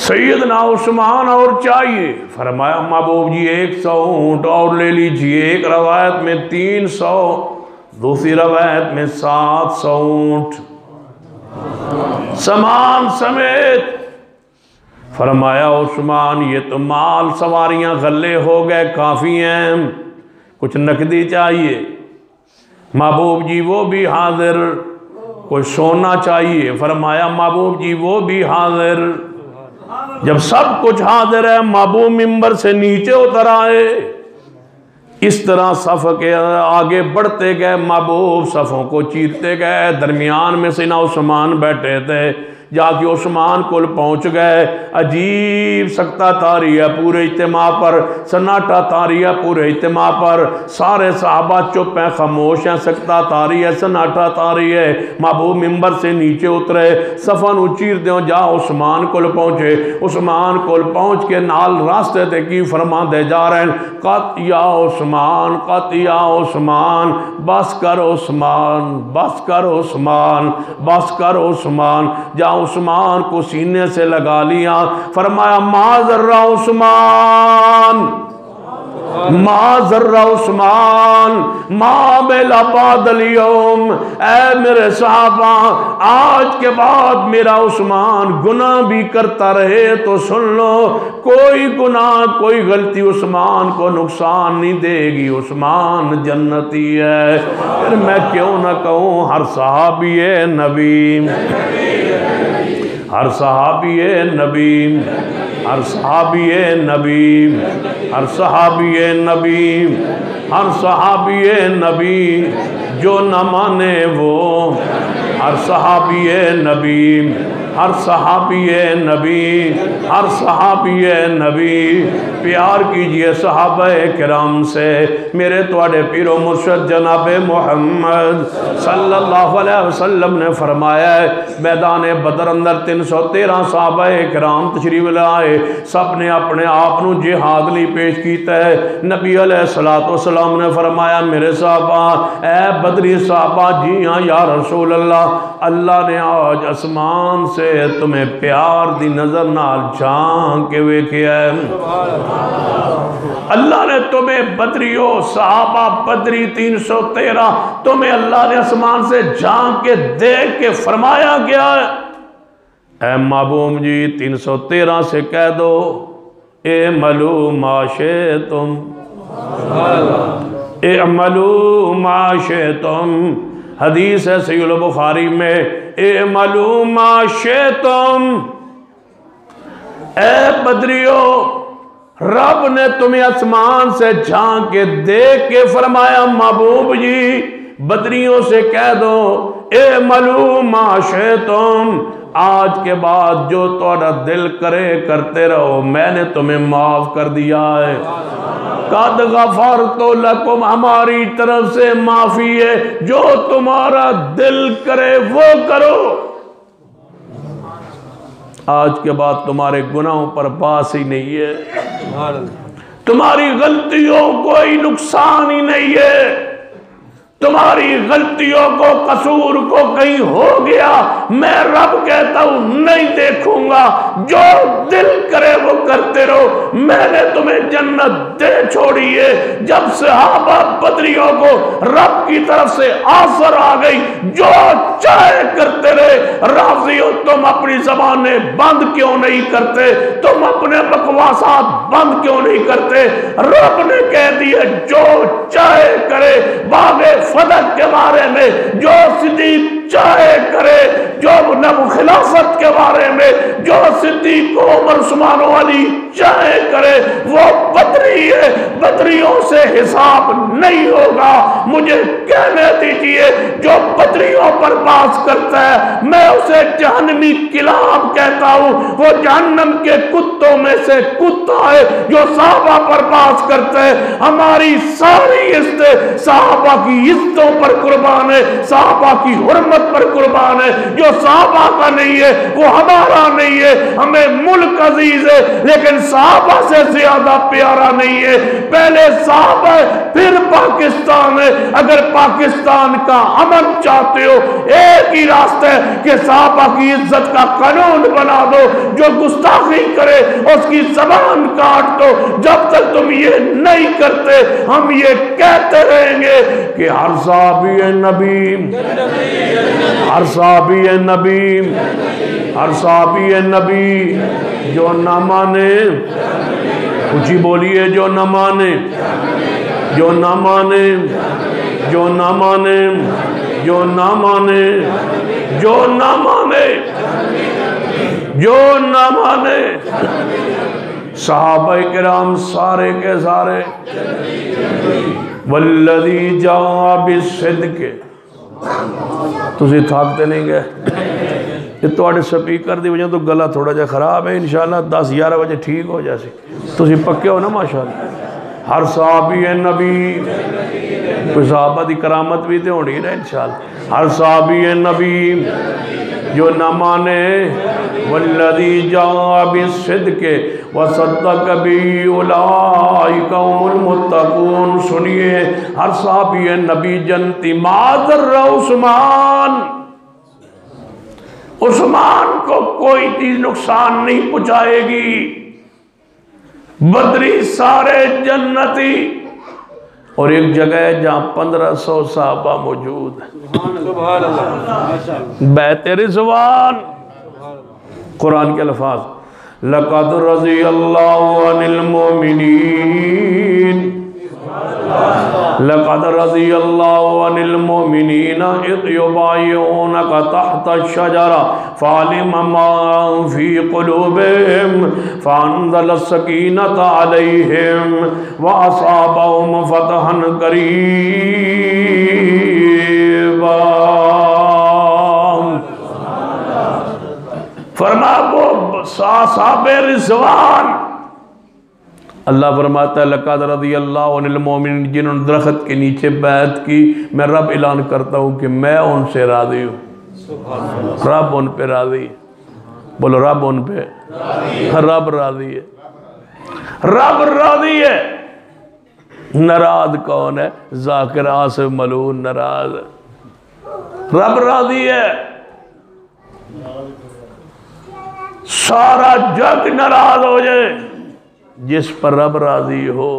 Speaker 1: سیدنا عثمان اور چاہیے فرمایا محبوب جی 100 اونٹ اور لے لیجئے ایک روایت میں 300 دوسری روایت میں 700 اونٹ سامان سمیت فرمایا عثمان یہ تو مال سواریاں غلے ہو گئے کافی ہیں کچھ نقدی چاہیے محبوب جی وہ بھی حاضر کوئی سونا چاہیے فرمایا محبوب جی وہ بھی حاضر جب سب کچھ حاضر ہے محبوب ممبر سے نیچے اتر آئے اس طرح صف کے آگے بڑھتے گئے محبوب صفوں کو چیرتے گئے درمیان میں سیدنا عثمان بیٹھے تھے جا کے عثمان کل پہنچ گئے عجیب سکتہ طاری ہے پورے اجتماع پر سناٹا طاری ہے پورے اجتماع پر سارے صحابہ چپ ہیں خاموش ہیں سکتہ طاری ہے سناٹا طاری ہے محبوب ممبر سے نیچے اترے صفن اچیر دیوں جا عثمان کل پہنچے عثمان کل پہنچ کے نال راستے تے کی فرما دے جا رہے ہیں قط یا عثمان قط یا عثمان بس کر عثمان بس کر عثمان بس کر عثمان جا عثمان کو سینے سے لگا لیا فرمایا ما ذرہ عثمان ما ذرہ عثمان ما بلا بعد اليوم اے میرے صحابہ آج کے بعد میرا عثمان گناہ بھی کرتا رہے تو سن لو کوئی گناہ کوئی غلطی عثمان کو نقصان نہیں دے گی عثمان جنتی ہے پھر میں کیوں نہ کہوں ہر صحابی نبی ہر صحابی نبی ہر صحابی نبی ہر صحابی نبی ہر صحابی نبی جو نہ مانے وہ ہر صحابی نبی ہر صحابی نبی ہر صحابی نبی پیار کیجئے صحابہ کرام سے میرے توڑے پیر و مرشد جناب محمد صلی اللہ علیہ وسلم نے فرمایا ہے میدان بدر اندر 313 صحابہ کرام تشریف لائے سب نے اپنے آپنوں جہاد لی پیش کیتا ہے نبی علیہ السلام نے فرمایا میرے صحابہ اے بدری صحابہ جی ہاں یا رسول اللہ اللہ نے آج اسمان سے تمہیں پیار دی نظر نال جھان کے ویکھیا ہے۔ اللہ نے تمہیں بدریو صحابہ بدری 313 تمہیں اللہ نے آسمان سے جھان کے دیکھ کے فرمایا گیا ہے۔ اے محبوب جی 313 سے کہہ دو اعملوا ما شئتم، اعملوا ما شئتم، حدیث ہے صحیح البخاری میں اعملوا ما شئتم۔ اے بدریو رب نے تمہیں آسمان سے جھانک کے دیکھ کے فرمایا محبوب جی بدریوں سے کہہ دو اعملوا ما شئتم، آج کے بعد جو تمہارا دل کرے کرتے رہو، میں نے تمہیں معاف کر دیا ہے۔ قد غفرت لکم، ہماری طرف سے معافی ہے، جو تمہارا دل کرے وہ کرو۔ آج کے بعد تمہارے گناہوں پر باس ہی نہیں ہے، تمہاری غلطیوں کوئی نقصان ہی نہیں ہے، تمہاری غلطیوں کو قصور کو کہیں ہو گیا میں رب کہتا ہوں نہیں دیکھوں گا، جو دل کرے وہ کرتے رہو، میں نے تمہیں جنت دے چھوڑی ہے۔ جب صحابہ بدریوں کو رب کی طرف سے آفر آ گئی جو چاہے کرتے رہے، راضیوں تم اپنی زبانیں بند کیوں نہیں کرتے، تم اپنے بکواسات بند کیوں نہیں کرتے؟ رب نے کہہ دیا جو چاہے کرے، باغ فدق کے بارے میں جو صدیق چاہے کرے، جو نبو خلافت کے بارے میں جو صدیق عمر عثمان علی چاہے کرے، وہ بدری ہے، بدریوں سے حساب نہیں ہوگا۔ مجھے کہنے دیجئے جو بدریوں پر باس کرتا ہے میں اسے جہنمی کلاب کہتا ہوں، وہ جہنم کے کتوں میں سے کتا ہے جو صحابہ پر باس کرتا ہے۔ ہماری ساری عزتیں صحابہ کی عزتوں پر قربان ہے، صحابہ کی حرمت پر قربان ہے، جو صحابہ کا نہیں ہے وہ ہمارا نہیں ہے۔ ہمیں ملک عزیز ہے لیکن صحابہ سے زیادہ پیارا نہیں ہے، پہلے صحابہ پھر پاکستان ہے۔ اگر پاکستان کا امن چاہتے ہو ایک ہی راستہ ہے کہ صحابہ کی عزت کا قانون بنا دو، جو گستاخی کرے اس کی زبان کاٹ دو۔ جب تک تم یہ نہیں کرتے ہم یہ کہتے رہیں گے کہ ہر صحابی نبی، ہر صحابی نبی، ہر صحابی نبی جو نہ مانے، کچھ ہی بولیے جو نہ مانے، جو نہ مانے، جو نہ مانے، جو نہ مانے، جو نہ مانے، جو نہ مانے، صحابہ کرام سارے کے سارے والذی جاء بالصدق، تسی تھاکتے نہیں گئے؟ یہ توڑے سپیکر دی وجہ تو گلہ تھوڑا جا خراب ہے، انشاءاللہ 10-11 بجے ٹھیک ہو جیسے تسی پکے ہو نا ماشاءاللہ۔ ہر صحابی نبی، کوئی صحابہ دی کرامت بھی تے ہونی نا انشاءاللہ۔ ہر صحابی نبی جو نہ مانے والذی جاء بالصدق وصدق به اولئک هم المتقون، سنیے ہر صحابی نبی جنتی معذر عثمان، عثمان کو کوئی چیز نقصان نہیں پہنچائے گی، بدری سارے جنتی۔ اور ایک جگہ ہے جہاں 1500 صحابہ موجود ہیں، بیت رضوان، قرآن کے الفاظ لَقَدْ رَضِيَ اللَّهُ عَنِ الْمُؤْمِنِينَ، لَقَدْ رَضِيَ اللَّهُ عَنِ الْمُؤْمِنِينَ إِذْ يُبَايِعُونَكَ تَحْتَ الشَّجَرَةِ فَعَلِمَ مَا فِي قُلُوبِهِمْ فَأَنزَلَ السَّكِينَةَ عَلَيْهِمْ وَأَصَابَهُمْ فَتْحًا قَرِيبًا۔ فرما وہ صاحب رضوان، اللہ فرماتا ہے لَقَدْ رَضِيَ اللَّهُ عَنِ الْمُؤْمِنِينَ، جنہوں نے درخت کے نیچے بیعت کی، میں رب اعلان کرتا ہوں کہ میں ان سے راضی ہوں۔ رب ان پہ راضی ہے، بولو رب ان پہ، رب راضی ہے، رب راضی ہے۔ ناراض کون ہے؟ ذاکر آصف ملعون ناراض، رب راضی ہے۔ سارا جگ ناراض ہو جائے، جس پر رب راضی ہو۔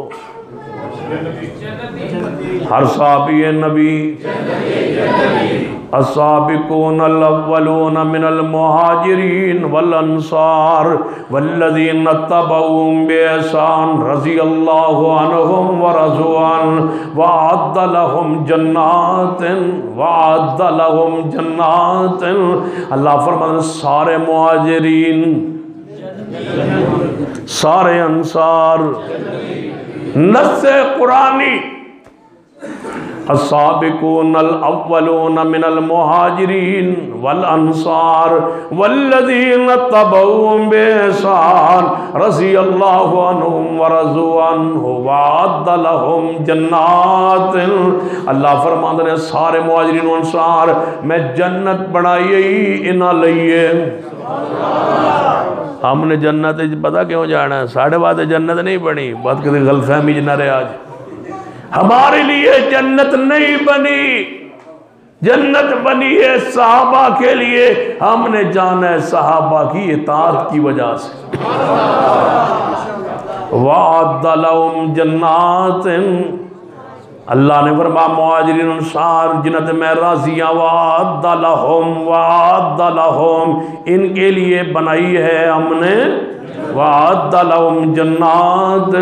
Speaker 1: ہر صحابی نبی السابقون الاولون من المہاجرین والانصار والذین اتبعوهم بإحسان رضی اللہ عنہم ورضوا عنہ وأعد لهم جنات اللہ فرماتے ہیں سارے مہاجرین، سارے انصار، نص قرآنی السابقون الاولون من المہاجرین والانصار والذین اتبعوهم بإحسان رضی اللہ عنہم ورضوا عنہ وأعد لهم جنات اللہ فرماتے ہیں سارے مہاجرین و انصار میں جنت بنائی انہاں لئیے۔ ہم نے جنت پتہ کیوں جانا ہے؟ ساڑھے بات جنت نہیں بنی، بات کسی غلط فہمی جنہ رہے آج ہمارے لیے جنت نہیں بنی، جنت بنی ہے صحابہ کے لیے، ہم نے جانا ہے صحابہ کی اطاعت کی وجہ سے۔ وَعَدَّ لَهُمْ جَنَّاتٍ اللہ نے فرمایا مہاجرین انصار جنت میں راضیاں وَعَدَّ لَهُمْ ان کے لیے بنائی ہے ہم نے وَعَدَّ لَهُمْ جَنَّاتٍ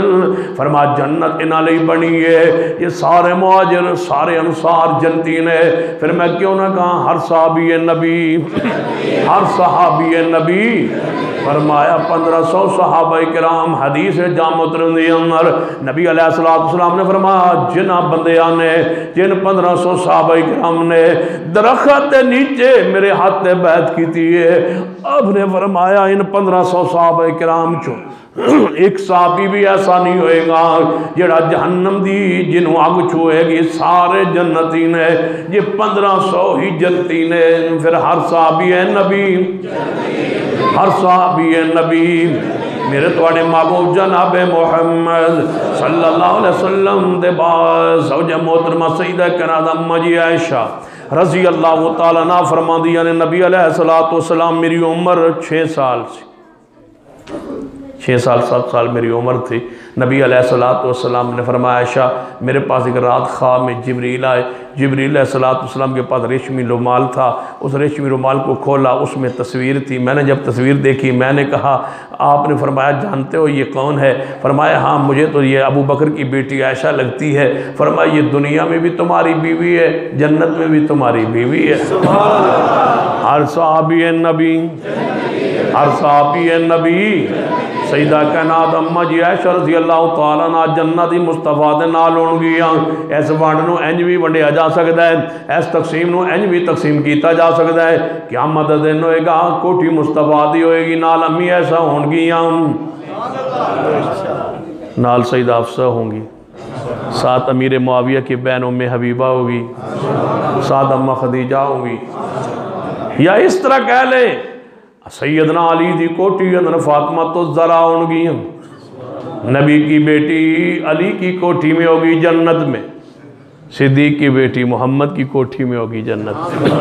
Speaker 1: فرمایا جنت انہاں لئی بنی ہے۔ یہ سارے مہاجر سارے انصار جنتی نے، پھر میں کیوں نہ کہا ہر صحابی نبی، ہر صحابی نبی، فرمایا 1500 صحابہ کرام حدیث جامع ترمذی اندر نبی علیہ السلام نے فرمایا جنہ بندیاں نے جن 1500 صحابہ کرام نے درخت نیچے میرے ہاتھ بیعت کی تھی ہے، اب نے فرمایا ان 1500 صحابہ کرام چو ایک صحابی بھی ایسا نہیں ہوئے گا جڑا جہنم دی جنہوں آگ چھوئے گی، سارے جنتی نے، یہ 1500 ہی جنتی نے۔ پھر ہر صحابی نبی، ہر صحابی نبی میرے توڑے محبوب جناب محمد صلی اللہ علیہ وسلم دے بعد زوجہ محترمہ سیدہ کنادہ مجی عائشہ رضی اللہ تعالیٰ عنہ فرما دیا نے نبی علیہ السلام میری عمر 6 سال سے 6 سال 7 سال میری عمر تھی، نبی علیہ السلام نے فرمایا عائشہ میرے پاس ایک رات خواب میں جبریل آئے، جبریل علیہ السلام کے پاس ریشمی رومال تھا، اس ریشمی رومال کو کھولا، اس میں تصویر تھی، میں نے جب تصویر دیکھی میں نے کہا آپ نے فرمایا جانتے ہو یہ کون ہے؟ فرمایا ہاں مجھے تو یہ ابو بکر کی بیٹی عائشہ لگتی ہے۔ فرمایا یہ دنیا میں بھی تمہاری بیوی ہے، جنت میں بھی تمہاری بیوی ہے۔ ہر صحابی نبی، ہر صحابی نبی سیدہ کائنات اماں جی عائشہ رضی اللہ تعالیٰ عنہ جنت دی مصطفیٰ دے نال ہون گیاں۔ اس ونڈ نو انج بھی ونڈیا جا سکدا ہے، اس تقسیم نو انج بھی تقسیم کیتا جا سکدا ہے۔ قیامت دا دن ہوئے گا کوٹھی مصطفیٰ دی ہوئے گی، نال امی ایسا ہون گیاں، نال سیدہ حفصہ ہوں گی، ساتھ امیر معاویہ کی بہن ام حبیبہ ہوگی، ساتھ اماں خدیجہ ہوں گی، یا اس طرح کہہ لیں سیدنا علی دی کوٹھی اندر فاطمہ تو ذرا ہونگی، نبی کی بیٹی علی کی کوٹھی میں ہوگی جنت میں، صدیق کی بیٹی محمد کی کوٹھی میں ہوگی جنت میں۔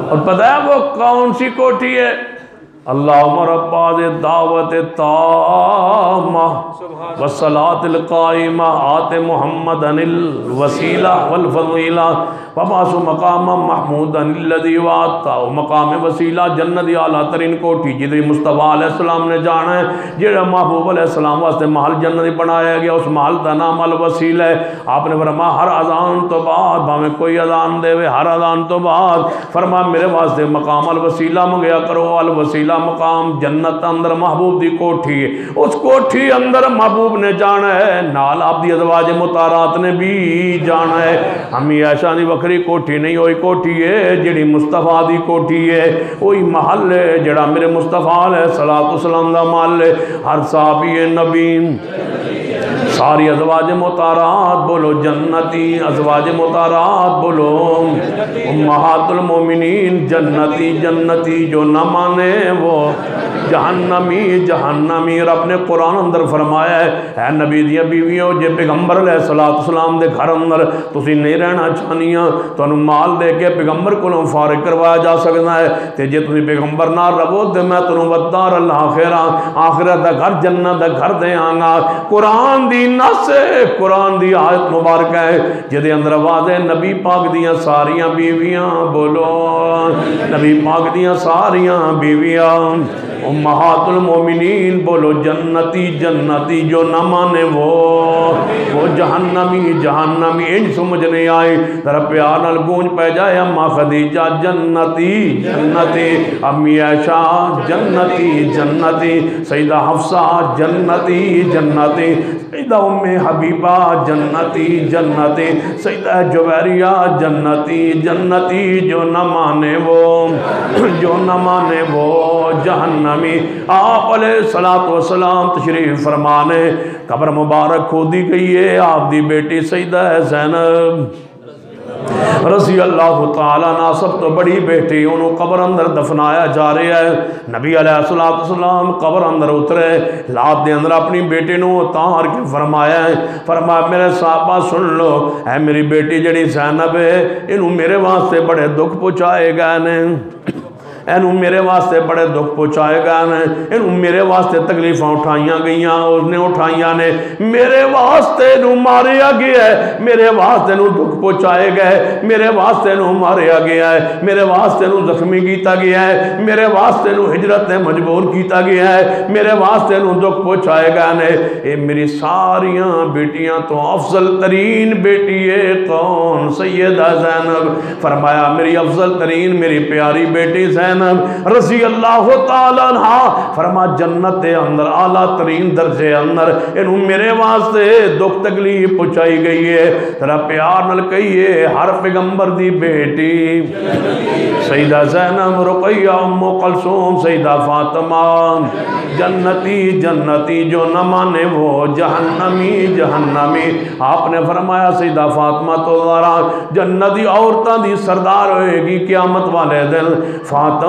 Speaker 1: اور پتہ ہے وہ کون سی کوٹھی ہے؟ اللہم رب هذه الدعوة التامة والصلاة القائمة آت محمدا الوسیلہ والفضیلہ وبعثہ مقاما محمودا الذی وعدتہ، مقام وسیلہ جنت اعلیٰ ترین کوٹھی جدھر مصطفیٰ علیہ السلام نے جانا ہے، جڑا محبوب علیہ السلام واسطے محل جنت بنایا گیا، اس محل دا نام الوسیلہ ہے۔ آپ نے فرمایا ہر اذان تو بعد بھاویں کوئی اذان دے وے، ہر اذان تو بعد فرمایا میرے واسطے مقام الوسیلہ منگیا کرو۔ الوسیلہ مقام جنت اندر محبوب دی کوٹھی ہے، اس کوٹھی اندر محبوب نے جانا ہے، نال آپ دی ازواج مطہرات نے بھی جانا ہے۔ ہمیں عائشہ دی وکری کوٹھی نہیں ہوئی کوٹھی ہے جڑی مصطفیٰ دی کوٹھی ہے، وہی محل ہے جڑا میرے مصطفیٰ علیہ السلام دا محل ہے۔ ہر صحابی نبی ساری ازواج مطہرات بولو جنتی، ازواج مطہرات بولو امہات المومنین جنتی، جنتی جو نہ مانے وہ جہنمی جہنمی۔ رب نے قرآن اندر فرمایا ہے اے نبی دیاں بیویوں جے پیغمبر علیہ السلام دے گھر اندر تسی نہیں رہنا چاہنیاں تو انہوں مال دے کے پیغمبر کو فارغ کروایا جا سکتا ہے، تے جے تسی پیغمبر نہ رہو تے میں تنوں ودار الاخرہ آخرت دا گھر جنت دا گھر دیاں گا۔ قرآن دی نص قرآن دی آیت مبارکہ ہے جدے اندر واضح نبی پاک دیاں ساریاں بیویاں بولو نبی پاک دیاں ساریاں بیویاں امہات المومنین بولو جنتی جنتی جو نہ مانے وہ جہنمی جہنمی۔ ان سمجھ نہیں آئی ذرا پیار نال گونج پہ جائے اماں خدیجہ جنتی جنتی، امی عائشہ جنتی جنتی، سیدہ حفصہ جنتی جنتی، سیدہ ام حبیبہ جنتی جنتی، سیدہ جویریہ جنتی جنتی، جو نہ مانے وہ جہنمی۔ آپ علیہ السلام تشریف فرمانے قبر مبارک کھودی گئی ہے، آپ دی بیٹی سیدہ زینب رضی اللہ تعالیٰ عنہ سب تو بڑی بیٹی انہوں قبر اندر دفنایا جا رہا ہے۔ نبی علیہ السلام قبر اندر اترے، لات دے اندر اپنی بیٹی نو اتار کے فرمایا میرے صحابہ سن لو، اے میری بیٹی جڑی زینب ہے انہوں میرے واسطے بڑے دکھ پہنچائے گئے نے، انہوں میرے واسطے بڑے دکھ پہنچائے گئے، انہوں میرے واسطے تکلیفاں اٹھائیاں گئیاں، اس نے اٹھائیاں نے، میرے واسطے انہوں ماریا گیا ہے، میرے واسطے انہوں دکھ پہنچائے گئے، میرے واسطے انہوں ماریا گیا ہے، میرے واسطے انہوں زخمی کیتا گیا ہے، میرے واسطے انہوں ہجرت نے مجبور کیتا گیا ہے، میرے واسطے انہوں دکھ پہنچائے گئے۔ اے میری ساریاں بیٹیاں تو افضل ترین بیٹی ہے کون؟ سیدہ زینب۔ فرمایا میری افضل ترین میری پیاری بیٹی زینب رضی اللہ تعالیٰ عنہ، فرما جنت اندر اعلیٰ ترین درجے اندر انہوں میرے واسطے دکھ تکلیف پہنچائی گئی ہے۔ ترا پیار نل کہیے ہر پیغمبر دی بیٹی سیدہ زینب، رقیہ، ام کلثوم، سیدہ فاطمہ جنتی جنتی، جو نہ مانے وہ جہنمی جہنمی۔ آپ نے فرمایا سیدہ فاطمہ تو ذرا جنتی عورتاں دی سردار ہوئے گی قیامت والے دن، فاطمہ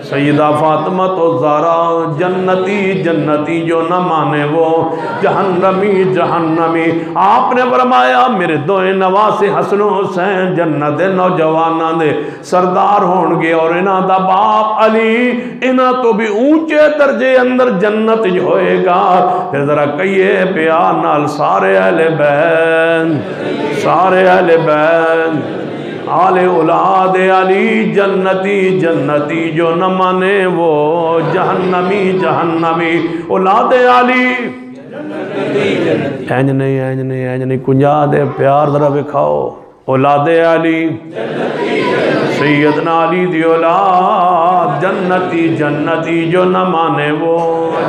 Speaker 1: سیدہ فاطمہ تو زہرا جنتی جنتی، جو نہ مانے وہ جہنمی جہنمی۔ آپ نے فرمایا میرے دوئے نواسے حسن و حسین جنت نوجواناں دے سردار ہونگے، اور انہاں دا باپ علی انہاں تو بھی اونچے درجے اندر جنت ہوئے گا۔ پھر ذرا کہیے پیار نال سارے اہل بیت، سارے اہل بیت، آل اولاد علی جنتی جنتی، جو نہ مانے وہ جہنمی جہنمی۔ اولاد علی اینج نہیں کنجا دے پیار ذرا بکھاؤ، اولاد علی سیدنا علی دی اولاد جنتی جنتی، جو نہ مانے وہ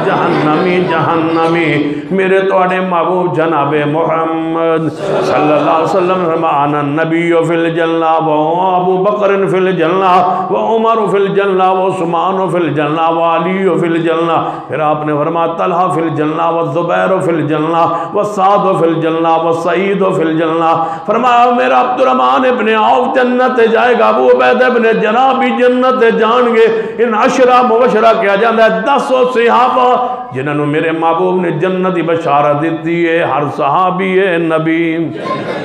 Speaker 1: جہنمی جہنمی۔ میرے توڑے محبوب جناب محمد صلی اللہ علیہ وسلم فرمانا النبی فی الجنہ و ابو بکر فی الجنہ و عمر فی الجنہ و عثمان فی الجنہ و علی فی الجنہ۔ پھر آپ نے فرمایا طلحہ فی الجنہ و زبیر فی الجنہ و سعد فی الجنہ و سعید فی الجنہ۔ فرمایا میرا عبد الرحمن ابن عوف جنت جائے گا، ابو عبید ابن جناح بھی جنت جان گے۔ ان عشرہ مبشرہ کیا جاندہ ہے 10 صحابہ جنہوں نے میرے محبوب نے جنتی بشارت دیتی ہے۔ ہر صحابی ہے نبی،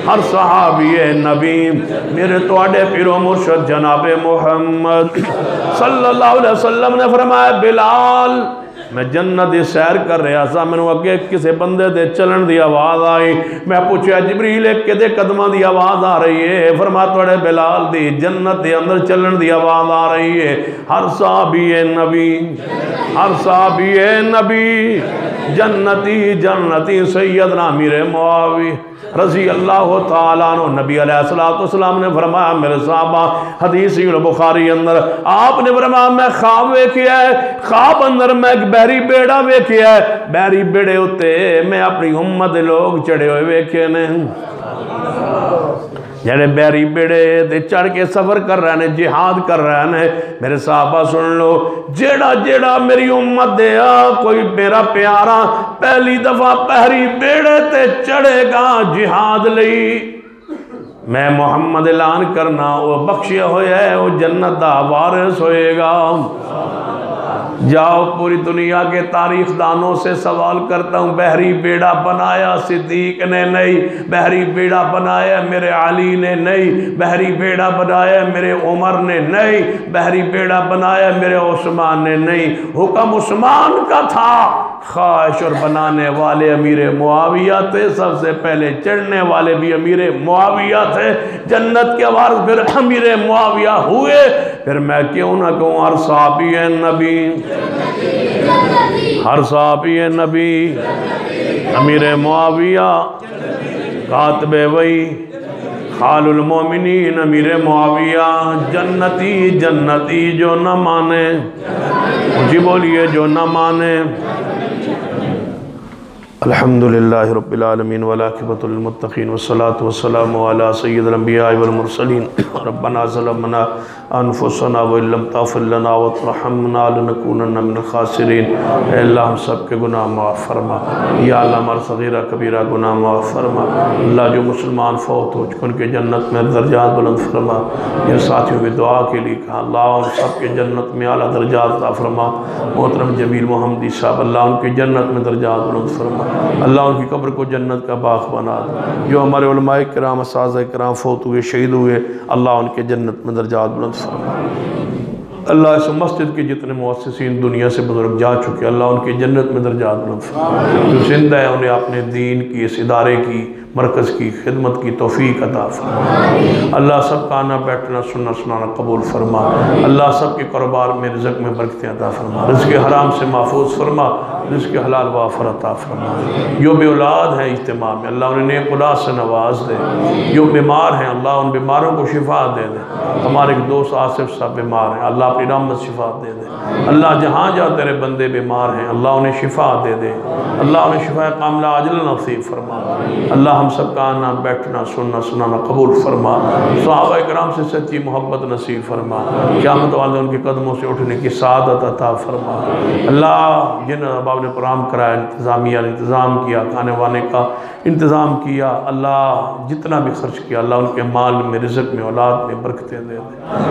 Speaker 1: ہر صحابی ہے نبی۔ میرے توڑے پیرو مرشد جناب محمد صلی اللہ علیہ وسلم نے فرمایا بلال میں جنت دی سیر کر رہا سا، میں نے اگے کسے بندے دے چلن دی آواز آئی، میں پوچھا جبریل کے دے قدمہ دی آواز آ رہی ہے؟ فرمایا توڑے بلال دی جنت دے اندر چلن دی آواز آ رہی ہے۔ ہر صحابی ہے نبی، ہر صحابی ہے نبی، جنتی جنتی۔ سیدنا امیر معاویہ رضی اللہ تعالیٰ عنہ نبی علیہ السلام نے فرمایا میرے صحابہ، حدیث بخاری اندر آپ نے فرمایا میں خواب ویکھیا ہے، خواب اندر میں ایک بحری بیڑا ویکھیا ہے، بحری بیڑے ہوتے میں اپنی امت لوگ چڑھے ہوئے ویکھے نے، جڑے بحری بیڑے دے چڑھ کے سفر کر رہے ہیں، جہاد کر رہے ہیں۔ میرے صحابہ سن لو، جیڑا جیڑا میری امت دے کوئی میرا پیارا پہلی دفعہ بحری بیڑے تے چڑھے گا جہاد لئی، میں محمد اعلان کرنا وہ بخشیا ہویا ہے، وہ جنت دا وارث ہوئے گا۔ جاؤ پوری دنیا کے تاریخ دانوں سے سوال کرتا ہوں، بحری بیڑا بنایا صدیق نے نہیں، بحری بیڑا بنایا میرے علی نے نہیں، بحری بیڑا بنایا میرے عمر نے نہیں، بحری بیڑا بنایا میرے عثمان نے نہیں، حکم عثمان کا تھا، خواہش اور بنانے والے امیر معاویہ تھے، سب سے پہلے چڑھنے والے بھی امیر معاویہ تھے، جنت کے وارث پھر امیر معاویہ ہوئے، پھر میں کیوں نہ کہوں ہر صحابی نبی، ہر صحابی نبی، امیر معاویہ کاتب وحی خال المومنین امیر معاویہ جنتی جنتی جو نہ مانے، مجھے بولیے جو نہ مانے۔ الحمدللہ رب العالمین والعاقبۃ للمتقین والصلاة والسلام علی سید الانبیاء والمرسلین ربنا ظلمنا انفسنا وان لم تغفر لنا وترحمنا لنکونن من الخاسرین۔ اے اللہ ہم سب کے گناہ معاف فرما، یا اللہ ہمارا صغیرہ کبیرہ گناہ معاف فرما، اللہ جو مسلمان فوت ہو چکے ان کے جنت میں درجات بلند فرما، یہ ساتھیوں کی دعا کے لیے کہا اللہ ہم سب کے جنت میں اعلیٰ درجات عطا فرما، محترم جمیل محمدی صاحب اللہ ان کی جنت میں درجات بلند فرما، اللہ ان کی قبر کو جنت کا باغ بنا دے، جو ہمارے علماء کرام اساتذہ کرام فوت ہوئے شہید ہوئے اللہ ان کے جنت میں درجات بلند فرما۔ اللہ اس مسجد کے جتنے مؤسسین دنیا سے بزرگ جا چکے اللہ ان کی جنت میں درجات بلند فرما، جو زندہ ہے انہیں اپنے دین کی اس ادارے کی مرکز کی خدمت کی توفیق عطا فرما، اللہ سب کا آنا بیٹھنا سننا سنانا قبول فرما، اللہ سب کے کاروبار میں رزق میں برکتیں عطا فرما، رزق حرام سے محفوظ فرما، رزق حلال وافر عطا فرما، جو بے اولاد ہیں اجتماع میں اللہ انہیں نیک اولاد سے نواز دے، جو بیمار ہیں اللہ ان بیماروں کو شفا دے دے، ہمارے ایک دوست آصف صاحب بیمار ہیں اللہ اپنی رحمت شفا دے دے، اللہ جہاں جہاں تیرے بندے بیمار ہیں اللہ انہیں شفا دے دے، اللہ انہیں شفا کاملہ عاجلہ نصیب فرما، اللہ ہم سب کا آنا بیٹھنا سننا سنانا قبول فرما، صحابہ کرام سے سچی محبت نصیب فرما، قیامت والے ان کے قدموں سے اٹھنے کی سعادت عطا فرما، اللہ جن اباب نے پروگرام کرایا انتظامیہ نے انتظام کیا کھانے وانے کا انتظام کیا اللہ جتنا بھی خرچ کیا اللہ ان کے مال میں رزق میں اولاد میں برکتیں دے دے،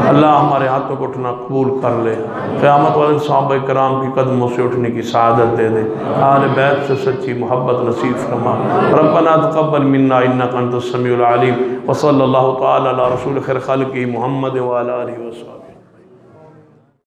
Speaker 1: اللہ ہمارے ہاتھوں کو اٹھنا قبول کر لے، قیامت والے صحابہ کرام کی قدموں سے اٹھنے کی سعادت دے دے، اہل بیت سے سچی محبت نصیب فرما، ربنا تقبل منا انک انت السمیع العلیم، وصلی اللہ تعالی علی رسول خیر خالقہ محمد وعلی آلہ وصحبہ۔